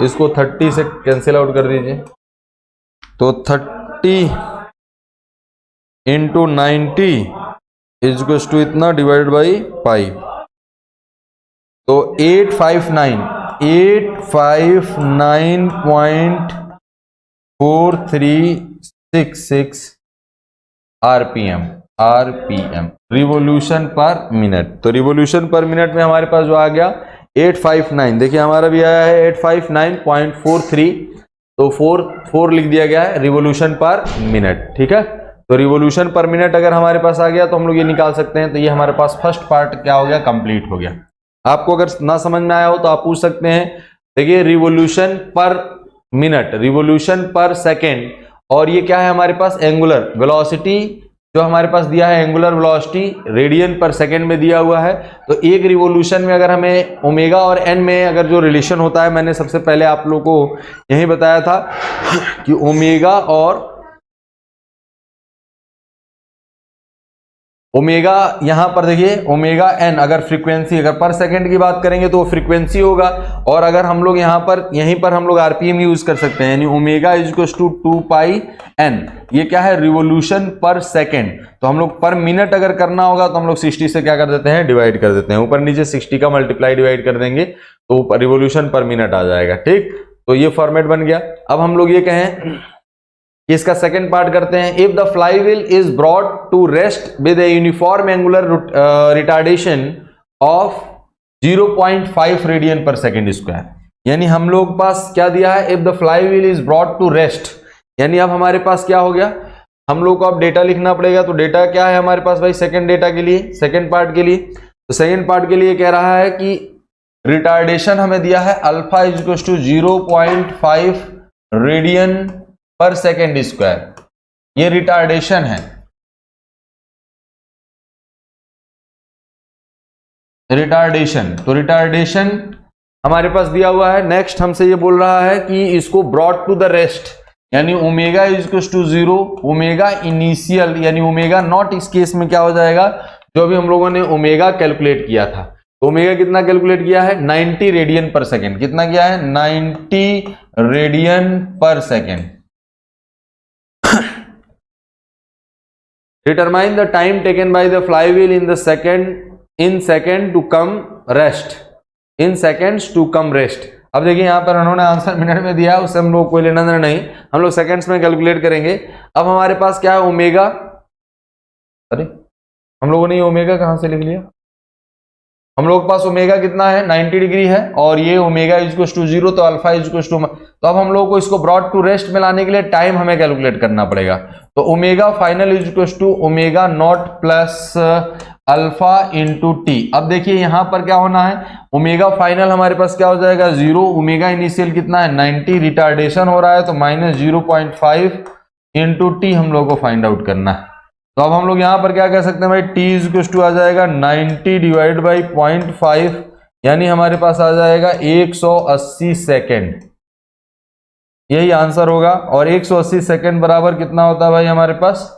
इसको 30 से कैंसिल आउट कर दीजिए, तो 30 इंटू 90 इज इक्वल टू इतना डिवाइडेड बाई पाई, तो 859.4366 आरपीएम, रिवोल्यूशन पर मिनट। तो रिवोल्यूशन पर मिनट में हमारे पास जो आ गया 859, देखिए हमारा भी आया है 859.43, तो 4 लिख दिया गया है रिवोल्यूशन पर मिनट। ठीक है, तो रिवोल्यूशन पर मिनट अगर हमारे पास आ गया तो हम लोग ये निकाल सकते हैं। तो ये हमारे पास फर्स्ट पार्ट क्या हो गया, कंप्लीट हो गया। आपको अगर ना समझ में आया हो तो आप पूछ सकते हैं। देखिए revolution per minute, revolution per second और ये क्या है हमारे पास, एंगुलर वेलोसिटी जो हमारे पास दिया है, angular velocity radian per second में दिया हुआ है। तो एक रिवोल्यूशन में अगर हमें ओमेगा और एन में अगर जो रिलेशन होता है, मैंने सबसे पहले आप लोगों को यही बताया था कि ओमेगा और ओमेगा, यहां पर देखिए ओमेगा एन, अगर फ्रीक्वेंसी अगर पर सेकंड की बात करेंगे तो वो फ्रीक्वेंसी होगा, और अगर हम लोग यहां पर यहीं पर हम लोग आरपीएम यूज कर सकते हैं, यानी omega is equal to 2 pi n. ये क्या है, रिवोल्यूशन पर सेकंड। तो हम लोग पर मिनट अगर करना होगा तो हम लोग 60 से क्या कर देते हैं, डिवाइड कर देते हैं, ऊपर नीचे 60 का मल्टीप्लाई डिवाइड कर देंगे तो रिवोल्यूशन पर मिनट आ जाएगा। ठीक, तो ये फॉर्मेट बन गया। अब हम लोग ये कहें, इसका सेकंड पार्ट करते हैं। If the flywheel is brought to rest with a uniform angular retardation of 0.5 radian per second square, यानी हम लोग पास क्या दिया है, if the flywheel is brought to rest, यानी अब हमारे पास क्या हो गया, हम लोग को अब डेटा लिखना पड़ेगा। तो डेटा क्या है हमारे पास भाई, सेकंड डेटा के लिए, सेकंड पार्ट के लिए, तो सेकंड पार्ट के लिए कह रहा है कि रिटार्डेशन हमें दिया है alpha is equal to 0.5 radian पर सेकेंड स्क्वायर, ये रिटार्डेशन है, रिटार्डेशन। तो रिटार्डेशन हमारे पास दिया हुआ है। नेक्स्ट हमसे ये बोल रहा है कि इसको ब्रॉट टू द रेस्ट, यानी omega is equal to 0, omega initial यानी ओमेगा नॉट, इस केस में क्या हो जाएगा, जो अभी हम लोगों ने ओमेगा कैलकुलेट किया था, तो ओमेगा कितना कैलकुलेट किया है, 90 रेडियन पर सेकेंड। कितना किया है, 90 रेडियन पर second. Determine the time taken by the flywheel in second to come rest, in seconds to come rest। अब देखिए यहाँ पर उन्होंने आंसर मिनट में दिया है, उससे हम लोग कोई लेना देना नहीं, हम लोग सेकंड्स में कैलकुलेट करेंगे। अब हमारे पास क्या है, ओमेगा, अरे हम लोगों ने ये ओमेगा कहां से लिख लिया, हम लोग के पास ओमेगा कितना है, 90 डिग्री है, और ये ओमेगा इज इक्वल टू 0, तो अल्फा इज इक्वल टू, तो अब हम लोग को इसको ब्रॉड टू रेस्ट में लाने के लिए टाइम हमें कैलकुलेट करना पड़ेगा। तो omega final is equal to omega not plus alpha into t. अब देखिए यहां पर क्या होना है, ओमेगा फाइनल हमारे पास क्या हो जाएगा 0, ओमेगा इनिशियल कितना है 90, रिटार्डेशन हो रहा है तो माइनस 0.5 इंटू टी हम लोग को फाइंड आउट करना है। तो अब हम लोग यहां पर क्या कह सकते हैं भाई, t इज इक्वल टू आ जाएगा 90 डिवाइड बाई 0.5, यानी हमारे पास आ जाएगा 180 सेकेंड, यही आंसर होगा। और 180 सेकेंड बराबर कितना होता है भाई हमारे पास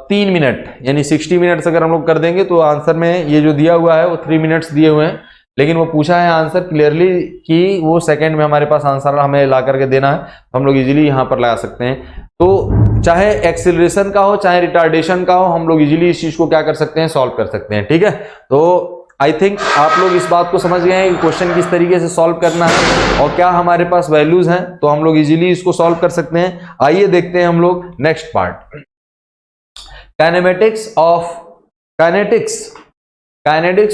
3 मिनट, यानी 60 मिनट्स अगर हम लोग कर देंगे तो आंसर में ये जो दिया हुआ है वो 3 मिनट्स दिए हुए हैं, लेकिन वो पूछा है आंसर क्लियरली कि वो सेकंड में हमारे पास आंसर हमें ला करके देना है, तो हम लोग इजीली यहाँ पर लगा सकते हैं। तो चाहे एक्सिलरेशन का हो चाहे रिटार्डेशन का हो, हम लोग इजीली इस चीज को क्या कर सकते हैं, सॉल्व कर सकते हैं। ठीक है, तो आई थिंक आप लोग इस बात को समझ गए हैं कि क्वेश्चन किस तरीके से सॉल्व करना है और क्या हमारे पास वैल्यूज हैं, तो हम लोग इजीली इसको सॉल्व कर सकते हैं। आइए देखते हैं हम लोग next part, kinematics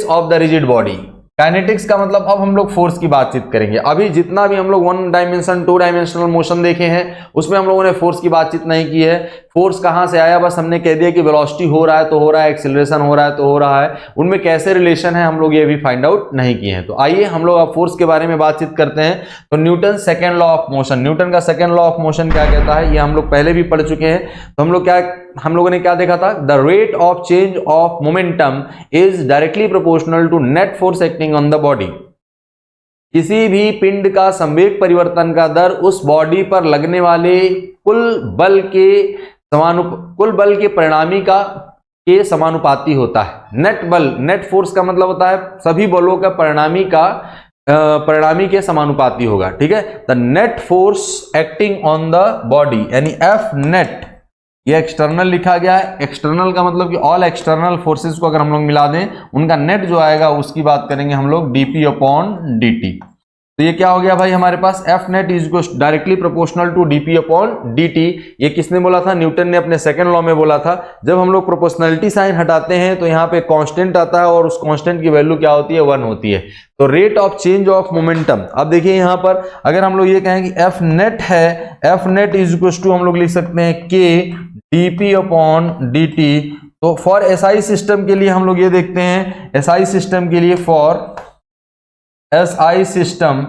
of the rigid body. Kinetics का मतलब अब हम लोग फोर्स की बातचीत करेंगे। अभी जितना भी हम लोग 1 डायमेंशन 2 डायमेंशनल मोशन देखे हैं उसमें हम लोगों ने फोर्स की बातचीत नहीं की है। फोर्स कहां से आया, बस हमने कह दिया कि वेलोसिटी हो रहा है तो हो रहा है, एक्सीलरेशन हो रहा है तो हो रहा है, उनमें कैसे रिलेशन है हम लोग ये भी फाइंड आउट नहीं किए हैं। तो आइए हम लोग अब फोर्स के बारे में बातचीत करते हैं। तो Newton second law of motion, Newton का सेकेंड लॉ ऑफ मोशन क्या कहता है, ये हम लोग पहले भी पढ़ चुके हैं। तो हम लोगों ने क्या देखा था, the rate of change of momentum is directly proportional to net force acting on the body. किसी भी पिंड का संवेग परिवर्तन का दर उस बॉडी पर लगने वाले कुल बल के परिणामी के समानुपाती होता है। नेट बल, नेट फोर्स का मतलब होता है सभी बलों का परिणामी के समानुपाती होगा। ठीक है, the net force acting on the body यानी एफ नेट, ये एक्सटर्नल लिखा गया है। एक्सटर्नल का मतलब कि ऑल एक्सटर्नल फोर्सेस को अगर हम लोग मिला दें उनका नेट जो आएगा उसकी बात करेंगे हम लोग dp अपॉन dt। तो ये क्या हो गया भाई हमारे पास, F net is directly proportional to dp upon dt। ये किसने बोला था, न्यूटन ने अपने सेकंड लॉ में बोला था। जब हम लोग प्रोपोर्शनलिटी साइन हटाते हैं तो यहाँ पे कांस्टेंट आता है और उस कांस्टेंट की वैल्यू क्या होती है, 1 होती है। तो rate of change of momentum, अब देखिए यहाँ पर अगर हम लोग ये कहें कि एफ नेट है, F net is equal to हम लोग लिख सकते हैं k dp अपॉन dt। तो फॉर एसआई सिस्टम के लिए हम लोग ये देखते हैं, एसआई सिस्टम के लिए फॉर एसआई सिस्टम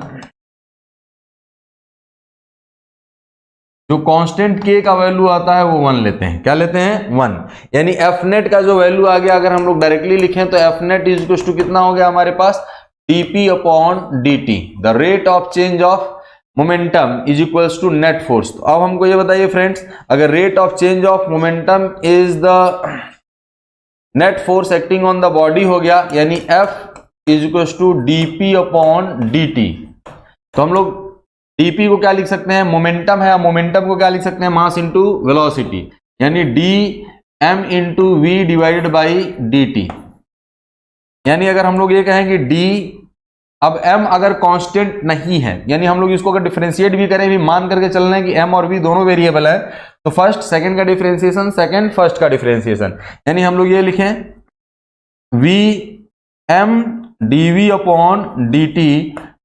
जो कांस्टेंट k का वैल्यू आता है वो 1 लेते हैं। क्या लेते हैं? 1। यानी एफ नेट का जो वैल्यू आ गया, अगर हम लोग डायरेक्टली लिखें तो F net is equal to कितना हो गया हमारे पास? dp upon dt, the rate of change of momentum is equals to net force. तो अब हमको ये बताइए फ्रेंड्स, अगर rate of change of momentum is the net force acting on the body हो गया, यानी F is equals to dp upon dt। तो हम लोग dp को क्या लिख सकते हैं? मोमेंटम है, मोमेंटम को क्या लिख सकते हैं? मास इंटू वेलोसिटी, यानी dm into v divided by dt। यानी अगर हम लोग ये कहें कि d, अब m अगर कांस्टेंट नहीं है, यानी हम लोग इसको अगर डिफरेंशिएट भी करें, भी मान करके चलना है कि m और v दोनों वेरिएबल है, तो फर्स्ट सेकंड का डिफरेंशिएशन, सेकंड फर्स्ट का डिफरेंशिएशन, यानी हम लोग ये लिखें v m dv upon dt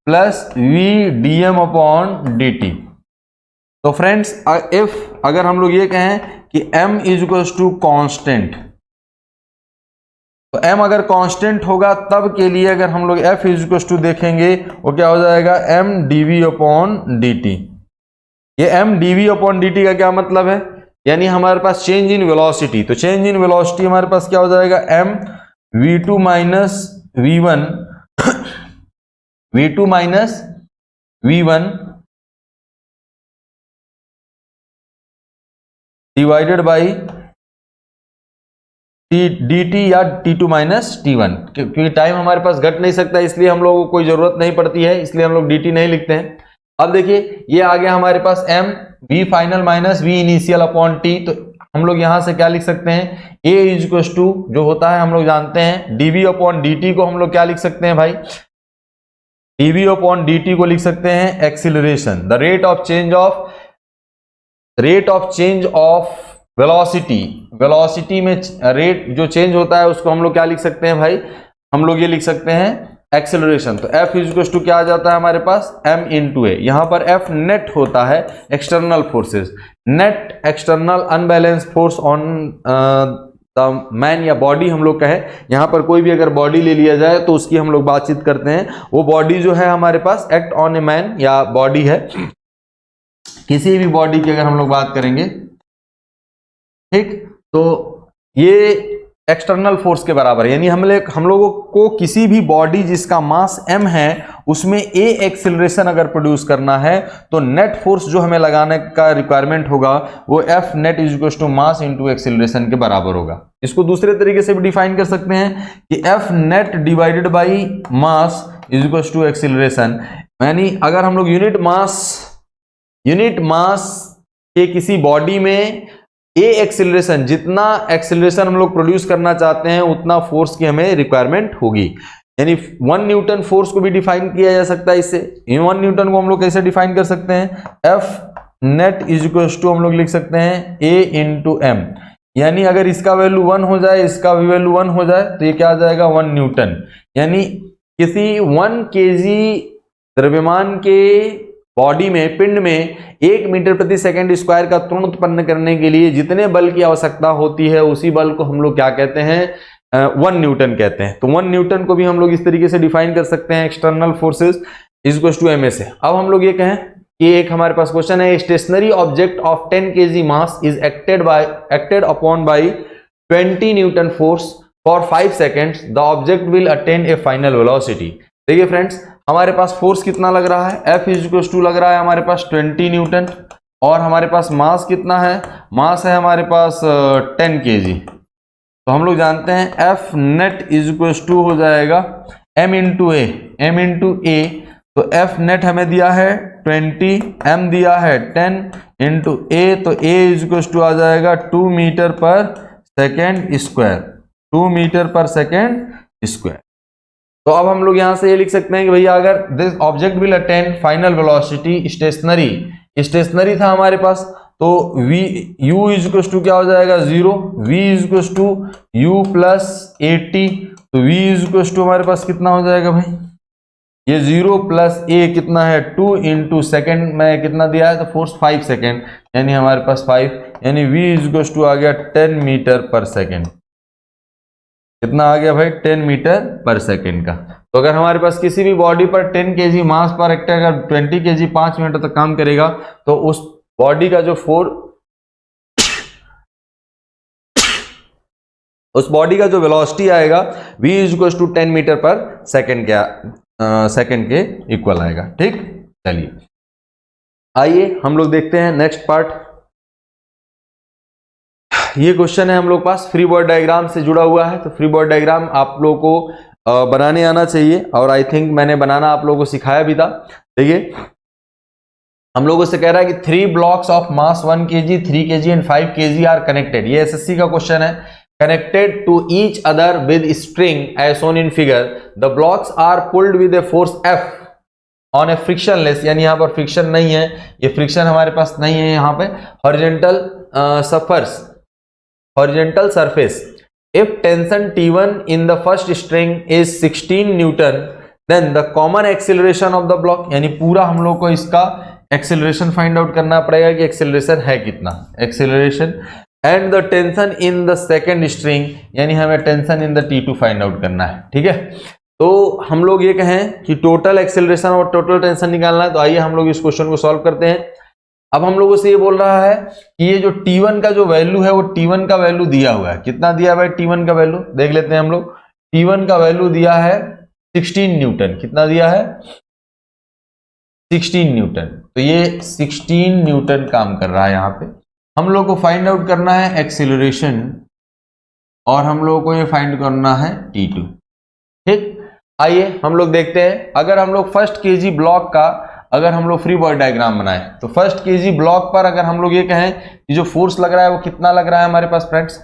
plus v dm upon dt। तो फ्रेंड्स इफ अगर हम लोग ये कहें कि m is equal to constant, तो m अगर कांस्टेंट होगा तब के लिए अगर हम लोग f इज इक्वल टू देखेंगे, वो क्या हो जाएगा? m dv upon dt। ये m dv अपॉन dt का क्या मतलब है? यानी हमारे पास चेंज इन वेलोसिटी, तो चेंज इन वेलोसिटी हमारे पास क्या हो जाएगा? m v2 minus v1 v2 minus v1 divided by dt या t2 माइनस t1। क्योंकि टाइम हमारे पास घट नहीं सकता, इसलिए हम लोगों को कोई जरूरत नहीं पड़ती है, इसलिए हम लोग dt नहीं लिखते हैं। अब देखिए ये आ गया हमारे पास m v final minus v initial upon t। तो हम लोग यहां से क्या लिख सकते हैं? a इज इक्वल टू जो होता है हम लोग जानते हैं dv अपॉन dt को हम लोग क्या लिख सकते हैं भाई? dv अपॉन dt को लिख सकते हैं acceleration, the rate of change of velocity. Velocity में रेट जो चेंज होता है उसको हम लोग क्या लिख सकते हैं भाई? हम लोग ये लिख सकते हैं एक्सेलरेशन। तो F इज इक्वल टू क्या आ जाता है हमारे पास? m इंटू ए। यहां पर F नेट होता है external forces, net external unbalance force on the man या बॉडी हम लोग कहें। यहां पर कोई भी अगर बॉडी ले लिया जाए तो उसकी हम लोग बातचीत करते हैं, वो बॉडी जो है हमारे पास एक्ट ऑन ए मैन या बॉडी है, किसी भी बॉडी की अगर हम लोग बात करेंगे, ठीक, तो ये एक्सटर्नल फोर्स के बराबर है। यानी हम लोगों को किसी भी बॉडी जिसका मास m है उसमें a एक्सिलरेशन अगर प्रोड्यूस करना है तो नेट फोर्स जो हमें लगाने का रिक्वायरमेंट होगा वो F net is equal to mass into acceleration के बराबर होगा। इसको दूसरे तरीके से भी डिफाइन कर सकते हैं कि F net divided by mass is equal to acceleration. यानी अगर हम लोग यूनिट मास के किसी बॉडी में ए एक्सिलरेशन, जितना एक्सिलरेशन हम लोग प्रोड्यूस करना चाहते हैं उतना फोर्स की हमें रिक्वायरमेंट होगी। यानी 1 न्यूटन फोर्स को भी डिफाइन किया जा सकता है इससे। 1 न्यूटन को हम लोग कैसे डिफाइन कर सकते हैं? F net is equal to हम लोग लिख सकते हैं A इंटू एम। यानी अगर इसका वैल्यू 1 हो जाए, इसका भी वैल्यू 1 हो जाए तो ये क्या आ जाएगा? 1 न्यूटन। यानी किसी 1 kg द्रव्यमान के बॉडी में, पिंड में 1 मीटर प्रति सेकंड स्क्वायर का त्वरण उत्पन्न करने के लिए जितने बल की आवश्यकता होती है उसी बल को हम लोग क्या कहते हैं? 1 न्यूटन कहते हैं। तो 1 न्यूटन को भी हम लोग इस तरीके से डिफाइन कर सकते हैं, external forces is equal to ma से। अब हम लोग ये कहें कि एक हमारे पास क्वेश्चन है, stationary object of 10 kg mass is acted upon by 20 newton force for 5 seconds, the object will attain a final velocity. देखिए फ्रेंड्स, हमारे पास फोर्स कितना लग रहा है? F इज इक्वल टू लग रहा है हमारे पास 20 न्यूटन, और हमारे पास मास कितना है? मास है हमारे पास 10 kg। तो हम लोग जानते हैं F net is equal to हो जाएगा m इंटू ए। तो F नेट हमें दिया है 20, m दिया है 10 इंटू ए, तो a इज इक्वल टू आ जाएगा 2 मीटर पर सेकेंड स्क्वायर, 2 मीटर पर सेकेंड स्क्वायर। तो अब हम लोग यहां से ये लिख सकते हैं कि भैया अगर this object will attain final velocity, stationary था हमारे पास, तो u इज इक्वल टू क्या हो जाएगा? 0। v is equal to u plus 80। तो v इज इक्वल टू हमारे पास कितना हो जाएगा भाई? ये 0 प्लस a कितना है? 2 इंटू सेकेंड में कितना दिया है? तो फोर्स 5 सेकेंड, यानी हमारे पास 5, यानी v इज इक्वल टू आ गया 10 मीटर पर सेकेंड। कितना आ गया भाई? 10 मीटर पर सेकेंड का। तो अगर हमारे पास किसी भी बॉडी पर 10 kg मास पर एक्ट, अगर 20 kg 5 मिनट तक काम करेगा तो उस बॉडी का जो उस बॉडी का जो वेलोसिटी आएगा v इज टू 10 मीटर पर सेकेंड सेकेंड के इक्वल आएगा। ठीक, चलिए आइए हम लोग देखते हैं नेक्स्ट पार्ट। ये क्वेश्चन है हम लोग पास फ्री बॉडी डायग्राम से जुड़ा हुआ है, तो फ्री बॉडी डायग्राम आप लोगों को बनाने आना चाहिए, और आई थिंक मैंने बनाना आप लोगों को सिखाया भी था। देखिए हम लोगों से कह रहा है कि 3 blocks of mass 1 kg, 3 kg and 5 kg are connected. ये एसएससी का क्वेश्चन है। Connected to each other with string as shown in figure, the blocks are pulled with a force F on a frictionless, यानी यहां पर friction नहीं है, ये friction हमारे पास नहीं है यहां पे, horizontal surface. If tension T1 in the first string is 16 newton, then the common acceleration of the block, यानी पूरा हम लोग को इसका एक्सेलरेशन फाइंड आउट करना पड़ेगा कि एक्सेलरेशन है कितना, acceleration and the tension in the second string, यानी हमें tension in the T2 find out करना है। ठीक है, तो हम लोग ये कहें कि टोटल एक्सेलरेशन और टोटल टेंशन निकालना है, तो आइए हम लोग इस क्वेश्चन को सॉल्व करते हैं। अब हम लोगों से ये बोल रहा है कि ये जो T1 का जो वैल्यू है वो T1 का वैल्यू दिया हुआ है, कितना दिया है भाई T1 का वैल्यू, देख लेते हैं हम लोग। T1 का वैल्यू दिया है 16 न्यूटन, कितना दिया है 16 न्यूटन, तो ये 16 न्यूटन काम कर रहा है यहाँ पे। हम लोग को फाइंड आउट करना है एक्सेलरेशन, और हम लोगों को ये फाइंड करना है T2। ठीक, आइए हम लोग देखते हैं। अगर हम लोग फर्स्ट केजी ब्लॉक का अगर हम लोग फ्री बॉडी डायग्राम बनाए, तो फर्स्ट केजी ब्लॉक पर अगर हम लोग ये कहें कि जो फोर्स लग रहा है वो कितना लग रहा है हमारे पास फ्रेंड्स,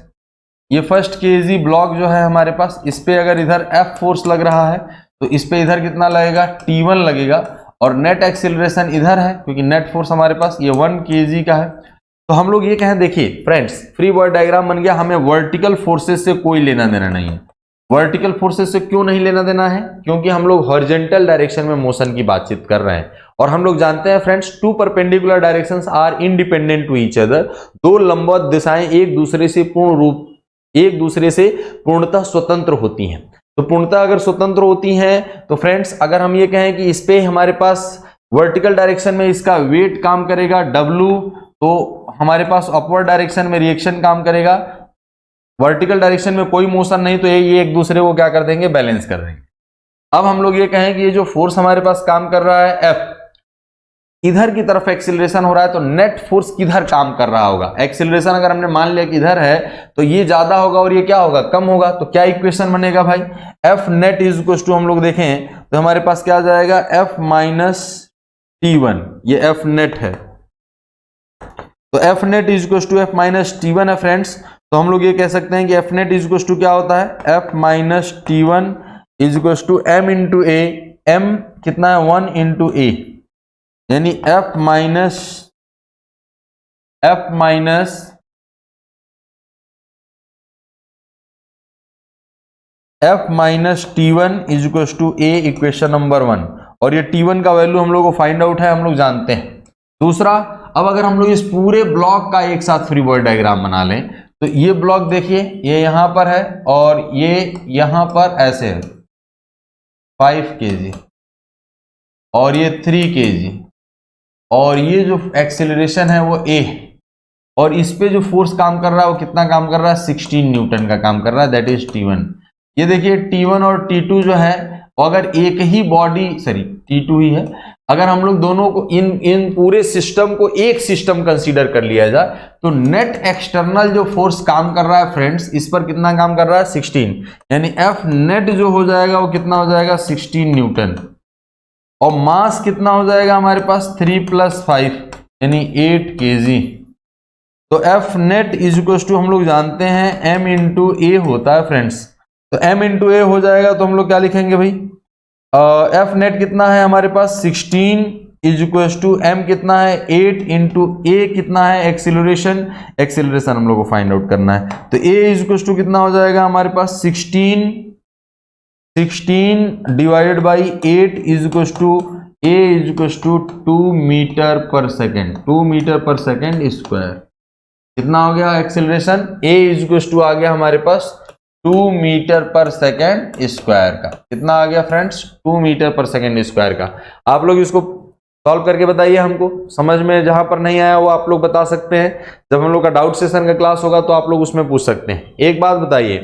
ये फर्स्ट केजी ब्लॉक जो है हमारे पास, इस पे अगर इधर F फोर्स लग रहा है तो इस पे इधर कितना लगेगा T1 लगेगा, और नेट एक्सेलरेशन इधर है क्योंकि नेट फोर्स हमारे पास ये 1 kg का है। तो हम लोग ये कहें, देखिए फ्रेंड्स फ्री बॉडी डायग्राम बन गया, हमें वर्टिकल फोर्सेस से कोई लेना देना नहीं है। वर्टिकल फोर्सेस से क्यों नहीं लेना देना है, क्योंकि हम लोग हॉरिजॉन्टल डायरेक्शन में मोशन की बातचीत कर रहे हैं, और हम लोग जानते हैं friends 2 perpendicular directions are independent to each other, 2 लंबवत दिशाएं एक दूसरे से पूर्णतः स्वतंत्र होती हैं। तो पूर्णतः अगर स्वतंत्र होती हैं तो फ्रेंड्स अगर हम ये कहें कि इस पे हमारे पास वर्टिकल डायरेक्शन में इसका वेट काम करेगा W, तो हमारे पास अपवर्ड डायरेक्शन में रिएक्शन काम करेगा, वर्टिकल डायरेक्शन में कोई मोशन नहीं, तो ये एक दूसरे को क्या कर देंगे, बैलेंस कर देंगे। अब हम लोग ये कहें कि ये जो फोर्स हमारे पास काम कर रहा है F, इधर की तरफ एक्सेलरेशन हो रहा है, तो नेट फोर्स किधर काम कर रहा होगा, एक्सेलरेशन अगर हमने मान लिया कि इधर है तो ये ज्यादा होगा और ये क्या होगा, कम होगा। तो क्या इक्वेशन बनेगा भाई, F net is equal to, हम लोग देखें तो हमारे पास क्या आ जाएगा, F माइनस T1, ये F नेट है, तो F net is equal to F minus T1 है फ्रेंड्स। तो हम लोग ये कह सकते हैं कि F net is equal to क्या होता है, F minus T1 is equal to M into A, M कितना है 1 इंटू A, यानी F minus T1 is equal to A, equation number 1। और ये T1 का वैल्यू हम लोग को फाइंड आउट है, हम लोग जानते हैं। दूसरा, अब अगर हम लोग इस पूरे ब्लॉक का एक साथ फ्री बॉडी डायग्राम बना लें, तो ये ब्लॉक देखिए ये यहां पर है और ये यहां पर ऐसे है 5 kg और ये 3 kg, और ये जो एक्सेलरेशन है वो A, और इस पे जो फोर्स काम कर रहा है वो कितना काम कर रहा है, 16 न्यूटन का काम कर रहा है, दैट इज T1। ये देखिए T1 और T2 जो है वो अगर एक ही बॉडी, सॉरी T2 ही है, अगर हम लोग दोनों को इन पूरे सिस्टम को एक सिस्टम कंसीडर कर लिया जाए, तो नेट एक्सटर्नल जो फोर्स काम कर रहा है फ्रेंड्स, इस पर कितना काम कर रहा है, 16, यानी F नेट जो हो जाएगा वो कितना हो जाएगा, 16 न्यूटन, और मास कितना हो जाएगा हमारे पास 3 + 5 यानी 8 kg। तो F net is equal to हम लोग जानते हैं M इंटू A होता है फ्रेंड्स, तो M इंटू A हो जाएगा, तो हम लोग क्या लिखेंगे भाई, F नेट कितना है हमारे पास 16 इज इक्वल टू M कितना है 8 इंटू A कितना है एक्सेलरेशन हम लोग को फाइंड आउट करना है। तो A इज इक्वल टू कितना हो जाएगा हमारे पास 16 divided by 8 is equal to A is equal to 2 metre पर सेकेंड, 2 मीटर पर सेकेंड स्क्वायर। कितना हो गया acceleration, A is equal to आ गया हमारे पास 2 मीटर पर सेकेंड स्क्वायर का। कितना आ गया फ्रेंड्स, 2 मीटर पर सेकेंड स्क्वायर का। आप लोग इसको सॉल्व करके बताइए हमको, समझ में जहां पर नहीं आया वो आप लोग बता सकते हैं। जब हम लोग का डाउट सेशन का क्लास होगा तो आप लोग उसमें पूछ सकते हैं। एक बात बताइए,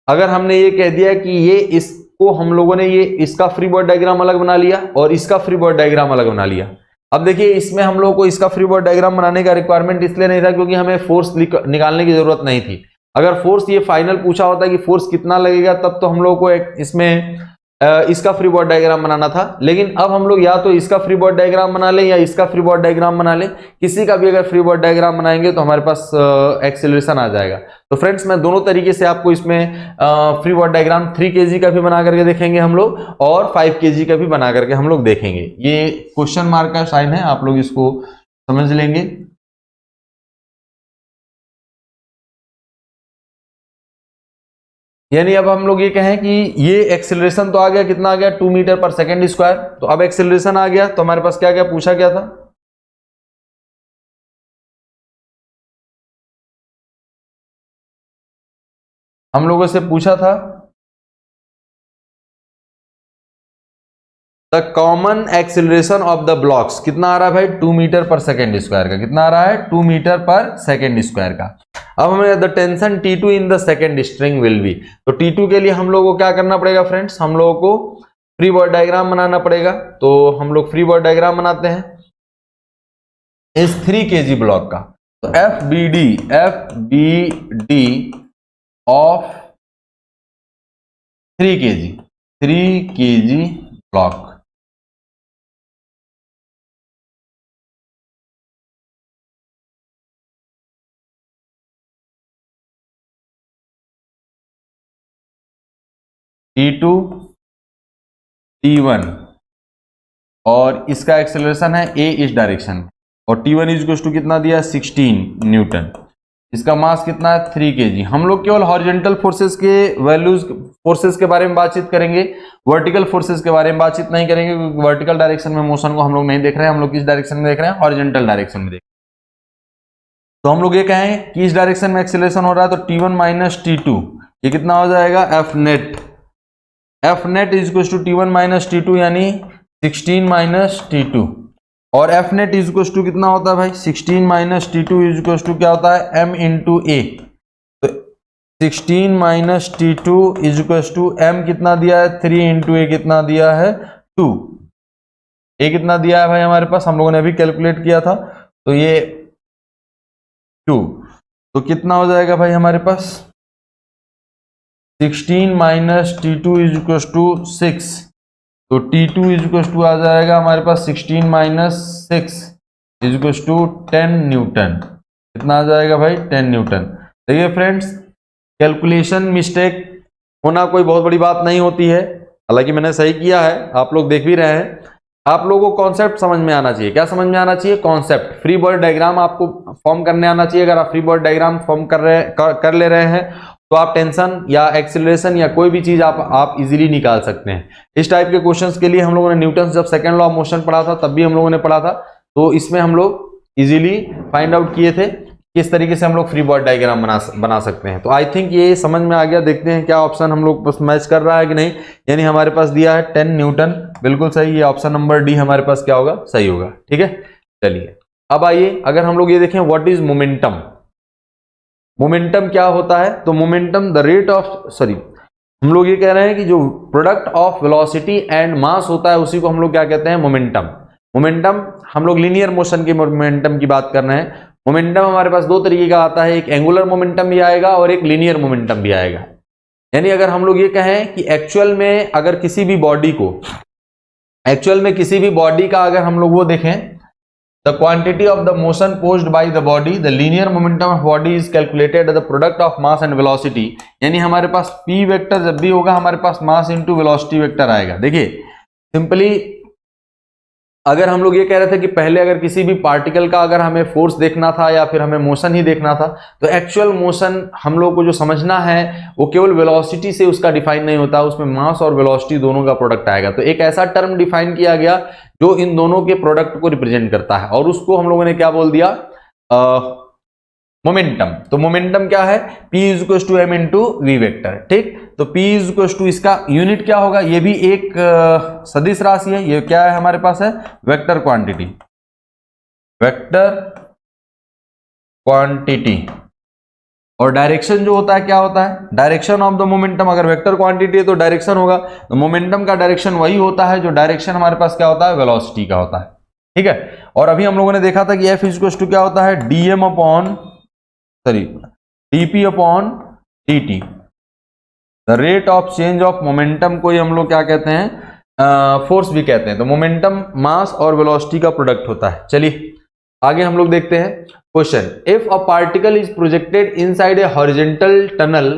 अगर हमने ये कह दिया कि ये इसको हम लोगों ने ये इसका फ्री बॉडी डायग्राम अलग बना लिया और इसका फ्री बॉडी डायग्राम अलग बना लिया। अब देखिए इसमें हम लोगों को इसका फ्री बॉडी डायग्राम बनाने का रिक्वायरमेंट इसलिए नहीं था क्योंकि हमें फोर्स निकालने की जरूरत नहीं थी। अगर फोर्स ये फाइनल पूछा होता कि फोर्स कितना लगेगा तब तो हम लोग को इसमें इसका फ्री बॉडी डायग्राम बनाना था। लेकिन अब हम लोग या तो इसका फ्री बॉडी डायग्राम बना लें या इसका फ्री बॉडी डायग्राम बना लें। किसी का भी अगर फ्री बॉडी डायग्राम बनाएंगे तो हमारे पास एक्सेलरेशन आ जाएगा। तो फ्रेंड्स मैं दोनों तरीके से आपको इसमें फ्री बॉडी डायग्राम 3 kg का भी बना करके देखेंगे हम लोग और 5 kg का भी बना करके हम लोग देखेंगे। ये क्वेश्चन मार्क का साइन है, आप लोग इसको समझ लेंगे। यानी अब हम लोग ये कहें कि ये एक्सेलरेशन तो आ गया, कितना आ गया 2 मीटर पर सेकेंड स्क्वायर। तो अब एक्सेलरेशन आ गया तो हमारे पास क्या क्या पूछा गया था, हम लोगों से पूछा था the common acceleration of the blocks कितना आ रहा है भाई 2 मीटर पर सेकेंड स्क्वायर का। कितना आ रहा है 2 मीटर पर सेकेंड स्क्वायर का। अब हमें the tension T2 in the second string will be, तो T2 के लिए हम लोगों को क्या करना पड़ेगा फ्रेंड्स, हम लोगों को फ्री बॉडी डायग्राम बनाना पड़ेगा। तो हम लोग फ्री बॉडी डायग्राम बनाते हैं इस 3 kg ब्लॉक का। तो FBD of 3 kg block, T2 T1 और इसका एक्सेलरेशन है A इस डायरेक्शन में और T1 इज टू कितना दिया 16 न्यूटन। इसका मास कितना है 3 kg। हम लोग केवल हॉरिजॉन्टल फोर्सेस के वैल्यूज फोर्सेस के बारे में बातचीत करेंगे, वर्टिकल फोर्सेस के बारे में बातचीत नहीं करेंगे क्योंकि वर्टिकल डायरेक्शन में मोशन को हम लोग नहीं देख रहे हैं। हम लोग किस डायरेक्शन में देख रहे हैं, हॉरिजॉन्टल डायरेक्शन में देख रहे हैं। तो हम लोग ये कहें कि इस डायरेक्शन में एक्सेलरेशन हो रहा है तो T1 माइनस T2 ये कितना हो जाएगा F net is to T1 minus T2 यानी 16 माइनस T2 और F net इज टू कितना होता है भाई 16 माइनस T2 इज टू क्या होता है M इंटू A। तो 16 minus T2 is to M कितना दिया है 3 इंटू A कितना दिया है 2। A कितना दिया है भाई हमारे पास, हम लोगों ने अभी कैलकुलेट किया था तो ये 2। तो कितना हो जाएगा भाई हमारे पास 16 माइनस T2 इज टू 6। तो T2 इज टू आ जाएगा हमारे पास 16 माइनस 6 इज टू 10 न्यूटन। कितना आ जाएगा भाई 10 न्यूटन। देखिए फ्रेंड्स कैलकुलेशन मिस्टेक होना कोई बहुत बड़ी बात नहीं होती है, हालांकि मैंने सही किया है, आप लोग देख भी रहे हैं। आप लोगों को कॉन्सेप्ट समझ में आना चाहिए। क्या समझ में आना चाहिए, कॉन्सेप्ट। फ्री बॉडी डायग्राम आपको फॉर्म करने आना चाहिए। अगर आप फ्री बॉडी डायग्राम फॉर्म कर ले रहे हैं तो आप टेंशन या एक्सीलरेशन या कोई भी चीज आप इजीली निकाल सकते हैं। इस टाइप के क्वेश्चंस के लिए हम लोगों ने न्यूटन जब सेकंड लॉ ऑफ मोशन पढ़ा था तब भी हम लोगों ने पढ़ा था, तो इसमें हम लोग इजीली फाइंड आउट किए थे किस तरीके से हम लोग फ्री बॉडी डायग्राम बना सकते हैं। तो आई थिंक ये समझ में आ गया। देखते हैं क्या ऑप्शन हम लोग बस मैच कर रहा है कि नहीं। यानी हमारे पास दिया है 10 न्यूटन, बिल्कुल सही। ये ऑप्शन नंबर डी हमारे पास क्या होगा, सही होगा। ठीक है, चलिए अब आइए अगर हम लोग ये देखें व्हाट इज मोमेंटम। मोमेंटम क्या होता है, तो मोमेंटम द रेट ऑफ हम लोग ये कह रहे हैं कि जो product of velocity and mass होता है उसी को हम लोग क्या कहते हैं, मोमेंटम। मोमेंटम हम लोग लीनियर मोशन के मोमेंटम की बात कर रहे हैं। मोमेंटम हमारे पास दो तरीके का आता है, एक एंगुलर मोमेंटम भी आएगा और एक लीनियर मोमेंटम भी आएगा। यानी अगर हम लोग ये कहें कि एक्चुअल में अगर किसी भी बॉडी का अगर हम लोग वो देखें, the quantity of the motion posed by the body, the linear momentum of body is calculated as the product of mass and velocity। यानी हमारे पास p वेक्टर जब भी होगा हमारे पास मास इंटू वेलोसिटी वेक्टर आएगा। देखिए सिंपली अगर हम लोग ये कह रहे थे कि पहले अगर किसी भी पार्टिकल का अगर हमें फोर्स देखना था या फिर हमें मोशन ही देखना था, तो एक्चुअल मोशन हम लोग को जो समझना है वो केवल वेलोसिटी से उसका डिफाइन नहीं होता, उसमें मास और वेलोसिटी दोनों का प्रोडक्ट आएगा। तो एक ऐसा टर्म डिफाइन किया गया जो इन दोनों के प्रोडक्ट को रिप्रेजेंट करता है और उसको हम लोगों ने क्या बोल दिया, मोमेंटम। तो मोमेंटम क्या है, P is equal to m into v vector. ठीक, तो P इज इक्वल टू इसका यूनिट क्या होगा, ये भी एक सदिश राशि है। ये क्या है हमारे पास है, वेक्टर क्वांटिटी, वेक्टर क्वांटिटी। और डायरेक्शन जो होता है क्या होता है, डायरेक्शन ऑफ द मोमेंटम। अगर वेक्टर क्वांटिटी है तो डायरेक्शन होगा, तो मोमेंटम का डायरेक्शन वही होता है जो डायरेक्शन हमारे पास क्या होता है, वेलोसिटी का होता है। ठीक है, और अभी हम लोगों ने देखा था कि F इज इक्वल टू क्या होता है, dp upon dt। The rate of change of momentum को हम लोग क्या कहते हैं, फोर्स भी कहते हैं। तो मोमेंटम मास और वेलोसिटी का प्रोडक्ट होता है। चलिए आगे हम लोग देखते हैं question. If a particle is projected inside a horizontal tunnel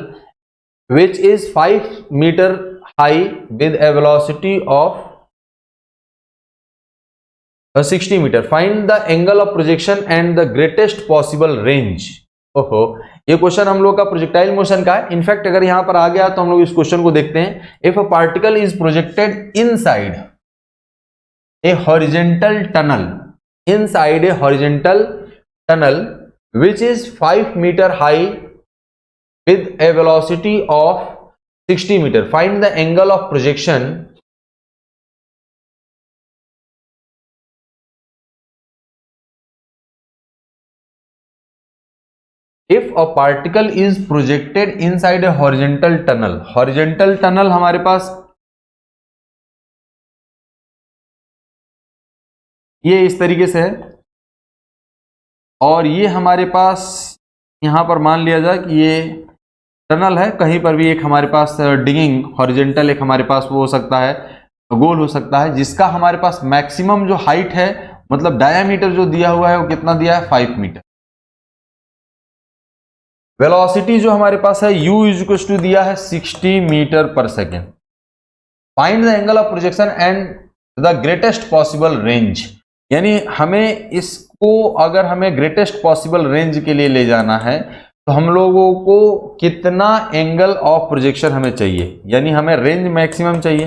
which is 5 metre high with a velocity of 60 metre, find the angle of projection and the greatest possible range. ओहो, ये क्वेश्चन हम लोग का प्रोजेक्टाइल मोशन का है। In fact अगर यहां पर आ गया तो हम लोग इस क्वेश्चन को देखते हैं। If a particle is projected inside a horizontal tunnel, inside a horizontal tunnel which is 5 meter high with a velocity of 60 meter, find the angle of projection if a particle is projected inside a horizontal tunnel। horizontal tunnel हमारे पास ये इस तरीके से है, और ये हमारे पास यहां पर मान लिया जाए कि ये टनल है। कहीं पर भी एक हमारे पास डिगिंग हॉरिजॉन्टल एक हमारे पास वो हो सकता है, गोल हो सकता है, जिसका हमारे पास मैक्सिमम जो हाइट है, मतलब डायामीटर जो दिया हुआ है वो कितना दिया है, 5 मीटर। वेलोसिटी जो हमारे पास है u इज इक्वल टू दिया है 60 मीटर पर second. Find the angle of projection and the greatest possible range. यानी हमें इसको अगर हमें ग्रेटेस्ट पॉसिबल रेंज के लिए ले जाना है तो हम लोगों को कितना एंगल ऑफ प्रोजेक्शन हमें चाहिए, यानी हमें रेंज मैक्सिमम चाहिए,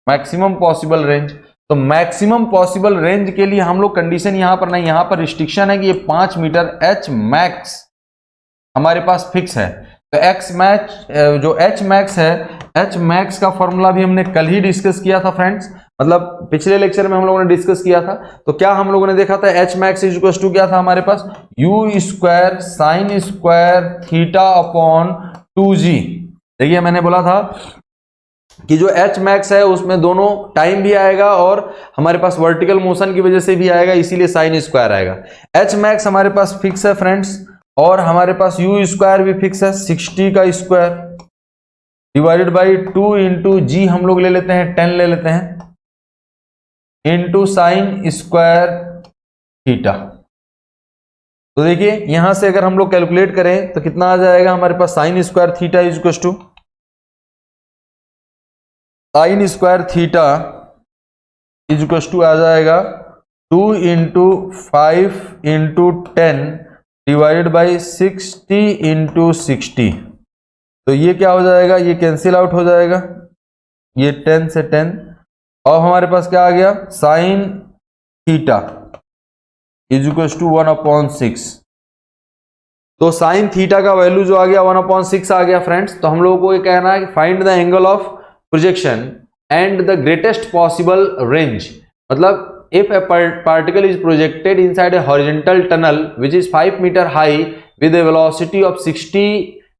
मैक्सिमम पॉसिबल रेंज। तो मैक्सिमम पॉसिबल रेंज के लिए हम लोग कंडीशन यहां पर नहीं, यहां पर रिस्ट्रिक्शन है कि ये 5 मीटर H मैक्स हमारे पास फिक्स है। तो X मैक्स जो H मैक्स है, H मैक्स का फॉर्मूला भी हमने कल ही डिस्कस किया था फ्रेंड्स, मतलब पिछले लेक्चर में हम लोगों ने डिस्कस किया था। तो क्या हम लोगों ने देखा था, H max is equal to क्या था हमारे पास, u square sine square theta upon 2g। देखिए मैंने बोला था कि जो H मैक्स है उसमें दोनों टाइम भी आएगा और हमारे पास वर्टिकल मोशन की वजह से भी आएगा, इसीलिए साइन स्क्वायर आएगा। H मैक्स हमारे पास फिक्स है फ्रेंड्स, और हमारे पास u स्क्वायर भी फिक्स है, 60 का स्क्वायर डिवाइडेड बाई 2 इंटू जी हम लोग ले लेते हैं 10 ले लेते हैं, इंटू साइन स्क्वायर थीटा। तो देखिए यहां से अगर हम लोग कैलकुलेट करें तो कितना आ जाएगा हमारे पास, sine square theta is equal to sine square theta is equal to आ जाएगा 2 into 5 into 10 divided by 60 into 60। तो ये क्या हो जाएगा, ये कैंसिल आउट हो जाएगा, ये 10 से 10, और हमारे पास क्या आ गया, sine theta is equal to 1/6। तो साइन थीटा का वैल्यू जो आ गया 1/6 आ गया फ्रेंड्स। तो हम लोगों को ये कहना है कि find the angle of projection and the greatest possible range. मतलब if a particle is projected inside a horizontal tunnel which is 5 meter high with a velocity of 60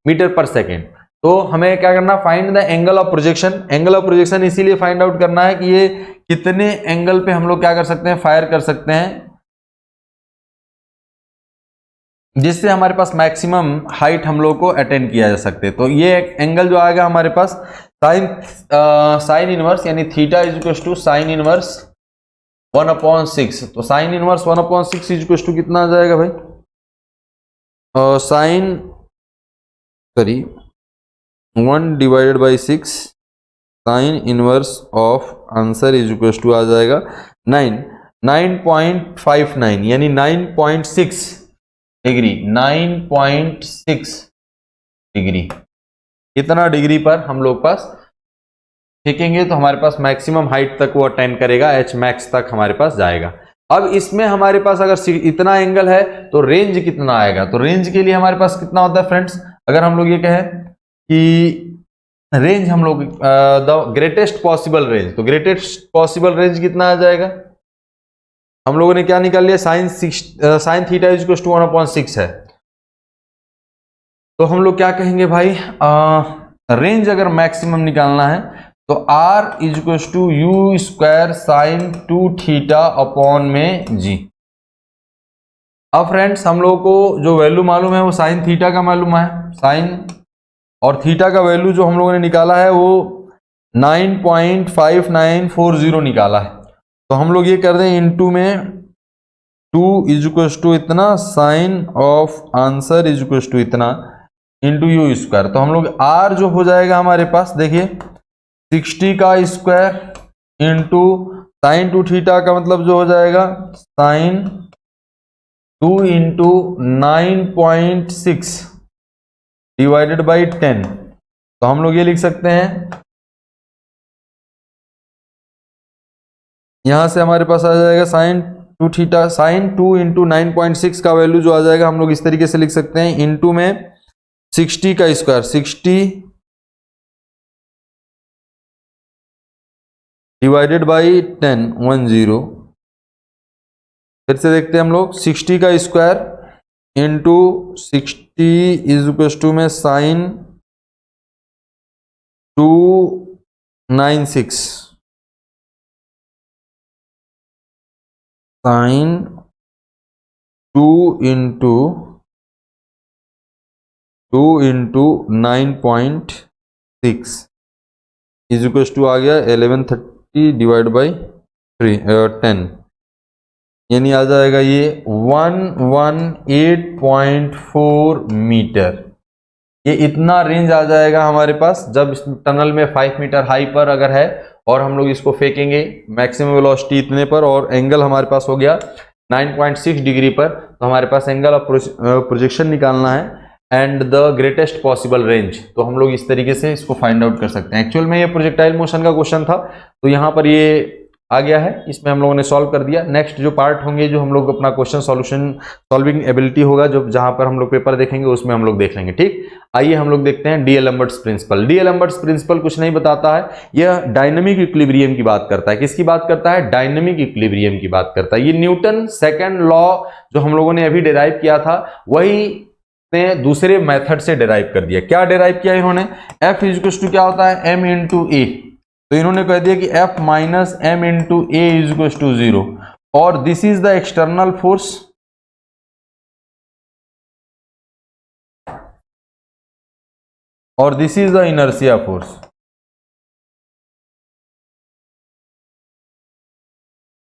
meter per second, तो हमें क्या करना, find the angle of projection. Angle of projection इसीलिए find out करना है कि ये कितने एंगल पे हम लोग क्या कर सकते हैं, फायर कर सकते हैं, जिससे हमारे पास मैक्सिमम हाइट हम लोग को अटेंड किया जा सकते हैं। तो ये एंगल जो आएगा हमारे पास साइन इनवर्स, यानी theta is equal to sine inverse 1/6। तो sine inverse 1/6 is equal to कितना आ जाएगा भाई, sine 1 divided by 6 sine inverse of answer is equal to आ जाएगा 9.59, यानी 9.6 डिग्री, 9.6 डिग्री। इतना डिग्री पर हम लोग पास फेंकेंगे तो हमारे पास मैक्सिमम हाइट तक वो अटेंड करेगा, H मैक्स तक हमारे पास जाएगा। अब इसमें हमारे पास अगर इतना एंगल है तो रेंज कितना आएगा, तो रेंज के लिए हमारे पास कितना होता है फ्रेंड्स, अगर हम लोग ये कहें कि रेंज हम लोग द ग्रेटेस्ट पॉसिबल रेंज, तो ग्रेटेस्ट पॉसिबल रेंज कितना आ जाएगा, हम लोगों ने क्या निकाल लिया, sine theta is equal to 1/6 है। तो हम लोग क्या कहेंगे भाई, रेंज अगर मैक्सिमम निकालना है तो r is equal to u square sine 2 theta upon में जी। अब फ्रेंड्स हम लोगों को जो वैल्यू मालूम है वो साइन थीटा का मालूम है, साइन और थीटा का वैल्यू जो हम लोगों ने निकाला है वो 9.5940 निकाला है। तो हम लोग ये कर दें इनटू में 2 इज इक्वल टू इतना, sine of answer is equal to इतना इंटू यू स्क्वायर। तो हम लोग r जो हो जाएगा हमारे पास देखिए 60 का स्क्वायर इंटू साइन 2 थीटा का मतलब जो हो जाएगा साइन 2 इंटू 9.6 डिवाइडेड बाई 10। तो हम लोग ये लिख सकते हैं, यहां से हमारे पास आ जाएगा साइन 2 थीटा, साइन 2 इंटू 9.6 का वैल्यू जो आ जाएगा हम लोग इस तरीके से लिख सकते हैं, इंटू में 60 का स्क्वायर 60 डिवाइडेड बाई 10 10। फिर से देखते हैं हम लोग 60 का square into 60 is equal to में sine 296 sine 2 into 9.6 is equal to आ गया 1130 डिवाइड बाई 10, यानी आ जाएगा ये 118.4 मीटर। ये इतना रेंज आ जाएगा हमारे पास जब इस टनल में 5 मीटर हाई पर अगर है और हम लोग इसको फेंकेंगे मैक्सिमम वेलोसिटी इतने पर और एंगल हमारे पास हो गया 9.6 डिग्री पर, तो हमारे पास एंगल ऑफ प्रोजेक्शन निकालना है and the greatest possible range. तो हम लोग इस तरीके से इसको फाइंड आउट कर सकते हैं। एक्चुअल में ये प्रोजेक्टाइल मोशन का क्वेश्चन था तो यहाँ पर ये आ गया है, इसमें हम लोगों ने सॉल्व कर दिया। नेक्स्ट जो पार्ट होंगे जो हम लोग अपना क्वेश्चन सॉल्विंग एबिलिटी होगा जो जहां पर हम लोग पेपर देखेंगे उसमें हम लोग देख लेंगे। ठीक, आइए हम लोग देखते हैं डीएलम्बर्ट्स प्रिंसिपल। डीएलम्बर्ट्स प्रिंसिपल कुछ नहीं बताता है, यह डायनेमिक इक्विलिब्रियम की बात करता है। किसकी बात करता है, डायनेमिक इक्विलिब्रियम की बात करता है। ये न्यूटन सेकेंड लॉ जो हम लोगों ने अभी डिराइव किया था वही ने दूसरे मेथड से डिराइव कर दिया। क्या डिराइव किया इन्होंने, F इज टू क्या होता है m इंटू ए, तो इन्होंने कह दिया कि F minus m into a is to 0 और this is the external force और this is the inertia force.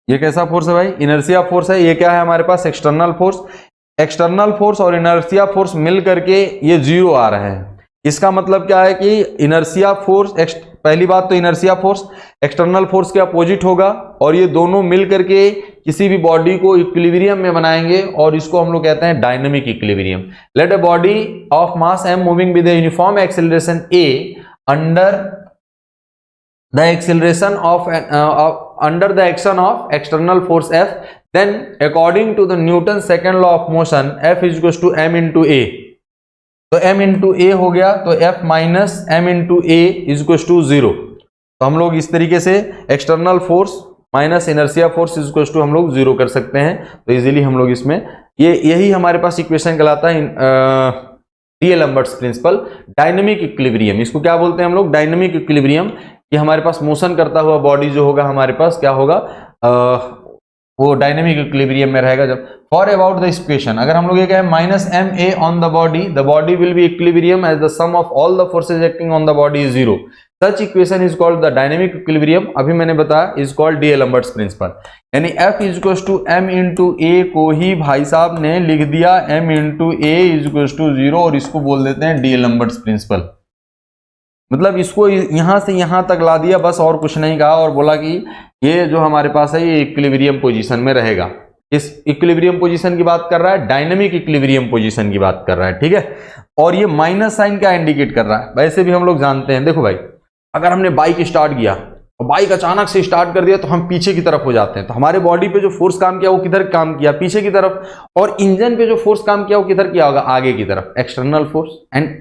ये कैसा फोर्स है भाई, इनर्शिया फोर्स है। ये क्या है हमारे पास, एक्सटर्नल फोर्स। एक्सटर्नल फोर्स और इनर्शिया फोर्स मिल करके ये 0 आ रहा है। इसका मतलब क्या है कि इनर्शिया फोर्स, पहली बात तो इनर्शिया फोर्स एक्सटर्नल फोर्स के अपोजिट होगा और ये दोनों मिल करके किसी भी बॉडी को इक्विलिब्रियम में बनाएंगे और इसको हम लोग कहते हैं dynamic equilibrium. Let a body of mass m moving with uniform acceleration a under the acceleration of under the action of external force F, then according to the Newton's second law of motion F is equals to m into a। तो m into a हो गया तो F minus m into a is equals to 0। तो हम लोग इस तरीके से external force minus inertia force is equals to हम लोग 0 कर सकते हैं। तो इजीली हम लोग इसमें यही हमारे पास इक्वेशन कहलाता है डीएलम्बर्ट्स प्रिंसिपल, डायनेमिक इक्विलिब्रियम। इसको क्या बोलते हैं हम लोग, डायनेमिक इक्विलिब्रियम। कि हमारे पास मोशन करता हुआ बॉडी जो होगा हमारे पास क्या होगा, वो डायनेमिक इक्विलिब्रियम में रहेगा। जब फॉर अबाउट द इक्वेशन अगर हम लोग ये कहें minus m a on the body will be equilibrium as the sum of all the forces acting on the body is 0। Such equation is called the dynamic equilibrium. अभी मैंने बताया is called D'Alembert's principle. यानी F is equal to m into a को ही भाई साहब ने लिख दिया m into a is equal to 0 और इसको बोल देते हैं डीएलम्बर्ट्स प्रिंसिपल। मतलब इसको यहां से यहां तक ला दिया बस, और कुछ नहीं कहा और बोला कि ये जो हमारे पास है ये इक्विलिब्रियम पोजीशन में रहेगा। इस इक्विलिब्रियम पोजीशन की बात कर रहा है, डायनेमिक इक्विलिब्रियम पोजीशन की बात कर रहा है। ठीक है, और ये माइनस साइन क्या इंडिकेट कर रहा है, वैसे भी हम लोग जानते हैं। देखो भाई, अगर हमने बाइक स्टार्ट किया बाइक अचानक से स्टार्ट कर दिया तो हम पीछे की तरफ हो जाते हैं, तो हमारे बॉडी पे जो फोर्स काम किया वो किधर काम किया, पीछे की तरफ, और इंजन पे जो फोर्स काम किया वो किधर किया होगा, आगे की तरफ, एक्सटर्नल फोर्स, एंड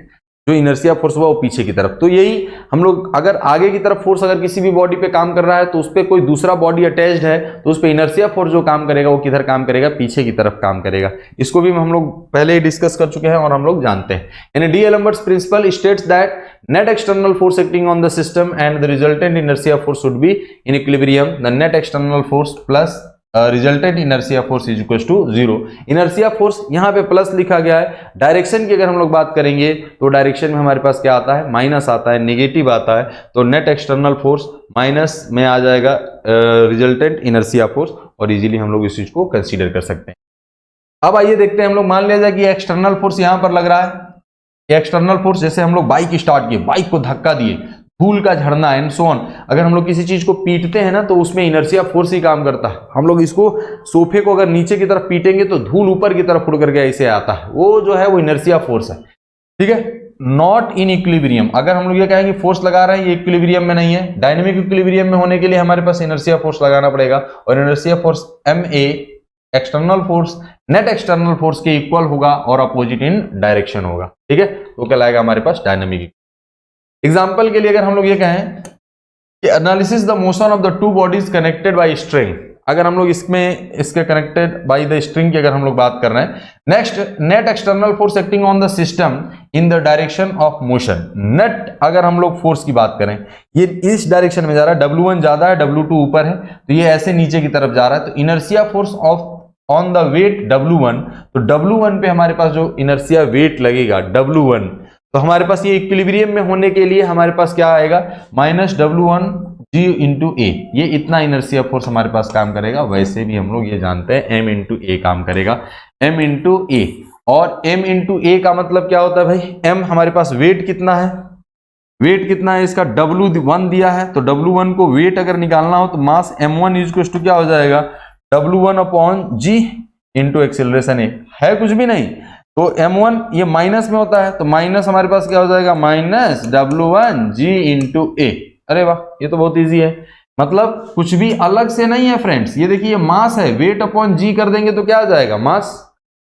जो इनर्शिया फोर्स हुआ वो पीछे की तरफ। तो यही हम लोग, अगर आगे की तरफ फोर्स अगर किसी भी बॉडी पे काम कर रहा है तो उस पर कोई दूसरा बॉडी अटैच्ड है तो उस पर इनर्शिया फोर्स जो काम करेगा वो किधर काम करेगा, पीछे की तरफ काम करेगा। इसको भी हम लोग पहले ही डिस्कस कर चुके हैं और हम लोग जानते हैं। यानी D'Alembert's principle states that net external force acting on the system and the resultant inertia force should be in equilibrium. The net external force plus resultant inertia force is equals to 0. inertia force यहाँ पे plus लिखा गया है। Direction की अगर हम लोग बात करेंगे तो डायरेक्शन में हमारे पास क्या आता है, माइनस आता है, नेगेटिव आता है। तो नेट एक्सटर्नल फोर्स माइनस में आ जाएगा रिजल्टेंट इनर्शिया फोर्स, और इजीली हम लोग इस चीज को कंसीडर कर सकते हैं। अब आइए देखते हैं, हम लोग मान लिया जाए कि एक्सटर्नल फोर्स यहां पर लग रहा है। एक्सटर्नल फोर्स, जैसे हम लोग बाइक स्टार्ट किए, बाइक को धक्का दिए, धूल का झड़ना एंड सो ऑन। अगर हम लोग किसी चीज को पीटते हैं ना तो उसमें इनर्शिया फोर्स ही काम करता है। हम लोग इसको, सोफे को अगर नीचे की तरफ पीटेंगे तो धूल ऊपर की तरफ उड़ करके ऐसे आता है, वो जो है वो इनर्शिया फोर्स है। ठीक है, नॉट इन इक्विलिब्रियम। अगर हम लोग ये कहें कि फोर्स लगा रहे हैं ये इक्विलिब्रियम में नहीं है, डायनेमिक इक्विलिब्रियम में होने के लिए हमारे पास इनर्शिया फोर्स लगाना पड़ेगा, और inertia force MA external force net external force के इक्वल होगा और अपोजिट इन डायरेक्शन होगा। ठीक है, तो कहलाएगा हमारे पास डायनामिक। एग्जांपल के लिए अगर हम लोग ये कहें कि analysis the motion of the two bodies connected by string, अगर हम लोग इसमें इसके कनेक्टेड बाय द स्ट्रिंग की अगर हम लोग बात कर रहे हैं। Next, net external force acting on the system in the direction of motion. Net अगर हम लोग फोर्स की बात करें, ये इस डायरेक्शन में जा रहा है, W1 ज्यादा है, W2 ऊपर है, तो ये ऐसे नीचे की तरफ जा रहा है। तो inertia force of on the weight W1, तो W1 पे हमारे पास जो इनर्शिया वेट लगेगा W1, तो हमारे पास ये इक्विलिब्रियम में होने के लिए हमारे पास क्या आएगा, माइनस W1 G इंटू ए। ये इतना इनर्शिया फोर्स हमारे पास काम करेगा। वैसे भी हम लोग ये जानते हैं M इंटू ए काम करेगा, M इंटू ए। और M इंटू ए का मतलब क्या होता है भाई, M हमारे पास वेट कितना है, वेट कितना है इसका, W1 दिया है, तो W1 को वेट अगर निकालना हो तो मास M1 इक्वल टू क्या हो जाएगा, W1 upon G into acceleration a, है कुछ भी नहीं। तो M1 ये माइनस में होता है, तो माइनस हमारे पास क्या हो जाएगा, माइनस W1 G इंटू ए। अरे वाह, ये तो बहुत इजी है, मतलब कुछ भी अलग से नहीं है फ्रेंड्स। ये देखिए, ये मास है, वेट अपॉन जी कर देंगे तो क्या आ जाएगा, मास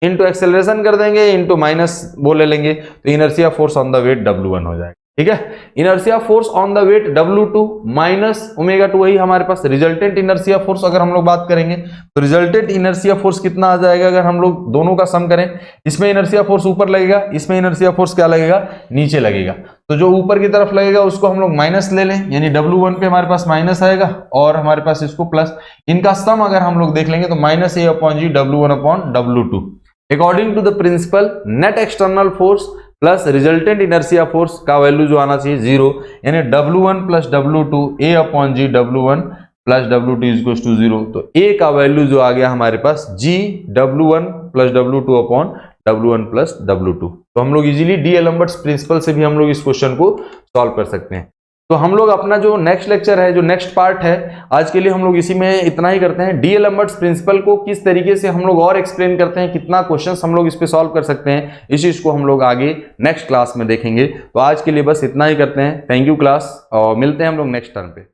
इंटू एक्सेलरेशन कर देंगे इंटू माइनस वो ले लेंगे, तो inertia force on the weight W1 हो जाएगा। ठीक है, inertia force on the weight W2 minus omega 2, वही हमारे पास रिजल्टेंट इनर्शिया फोर्स। अगर हम लोग बात करेंगे तो रिजल्टेंट इनर्शिया फोर्स कितना आ जाएगा, अगर हम लोग दोनों का सम करें, इसमें इनर्शिया फोर्स ऊपर लगेगा, इसमें इनर्शिया फोर्स क्या लगेगा, नीचे लगेगा। तो जो ऊपर की तरफ लगेगा उसको हम लोग माइनस ले लें, यानी W1 पे हमारे पास माइनस आएगा और हमारे पास इसको प्लस। इनका सम अगर हम लोग देख लेंगे तो minus A upon G W1 upon W2। According to the principle, net external force plus resultant inertia force का वैल्यू जो आना चाहिए 0, यानी W1 plus W2 A upon G W1 plus W2 equal to 0। तो A का value जो आ गया हमारे पास G W1 plus W2 upon W1 plus W2। तो हम लोग इजीली डीएलम्बर्ट्स प्रिंसिपल से भी हम लोग इस क्वेश्चन को सॉल्व कर सकते हैं। तो हम लोग अपना जो नेक्स्ट लेक्चर है, जो नेक्स्ट पार्ट है, आज के लिए हम लोग इसी में इतना ही करते हैं। डीएलम्बर्ट्स प्रिंसिपल को किस तरीके से हम लोग और एक्सप्लेन करते हैं, कितना क्वेश्चंस हम लोग इस पे सॉल्व कर सकते हैं, इस चीज को हम लोग आगे नेक्स्ट क्लास में देखेंगे। तो आज के लिए बस इतना ही करते हैं। थैंक यू क्लास, और मिलते हैं हम लोग नेक्स्ट टर्म पे।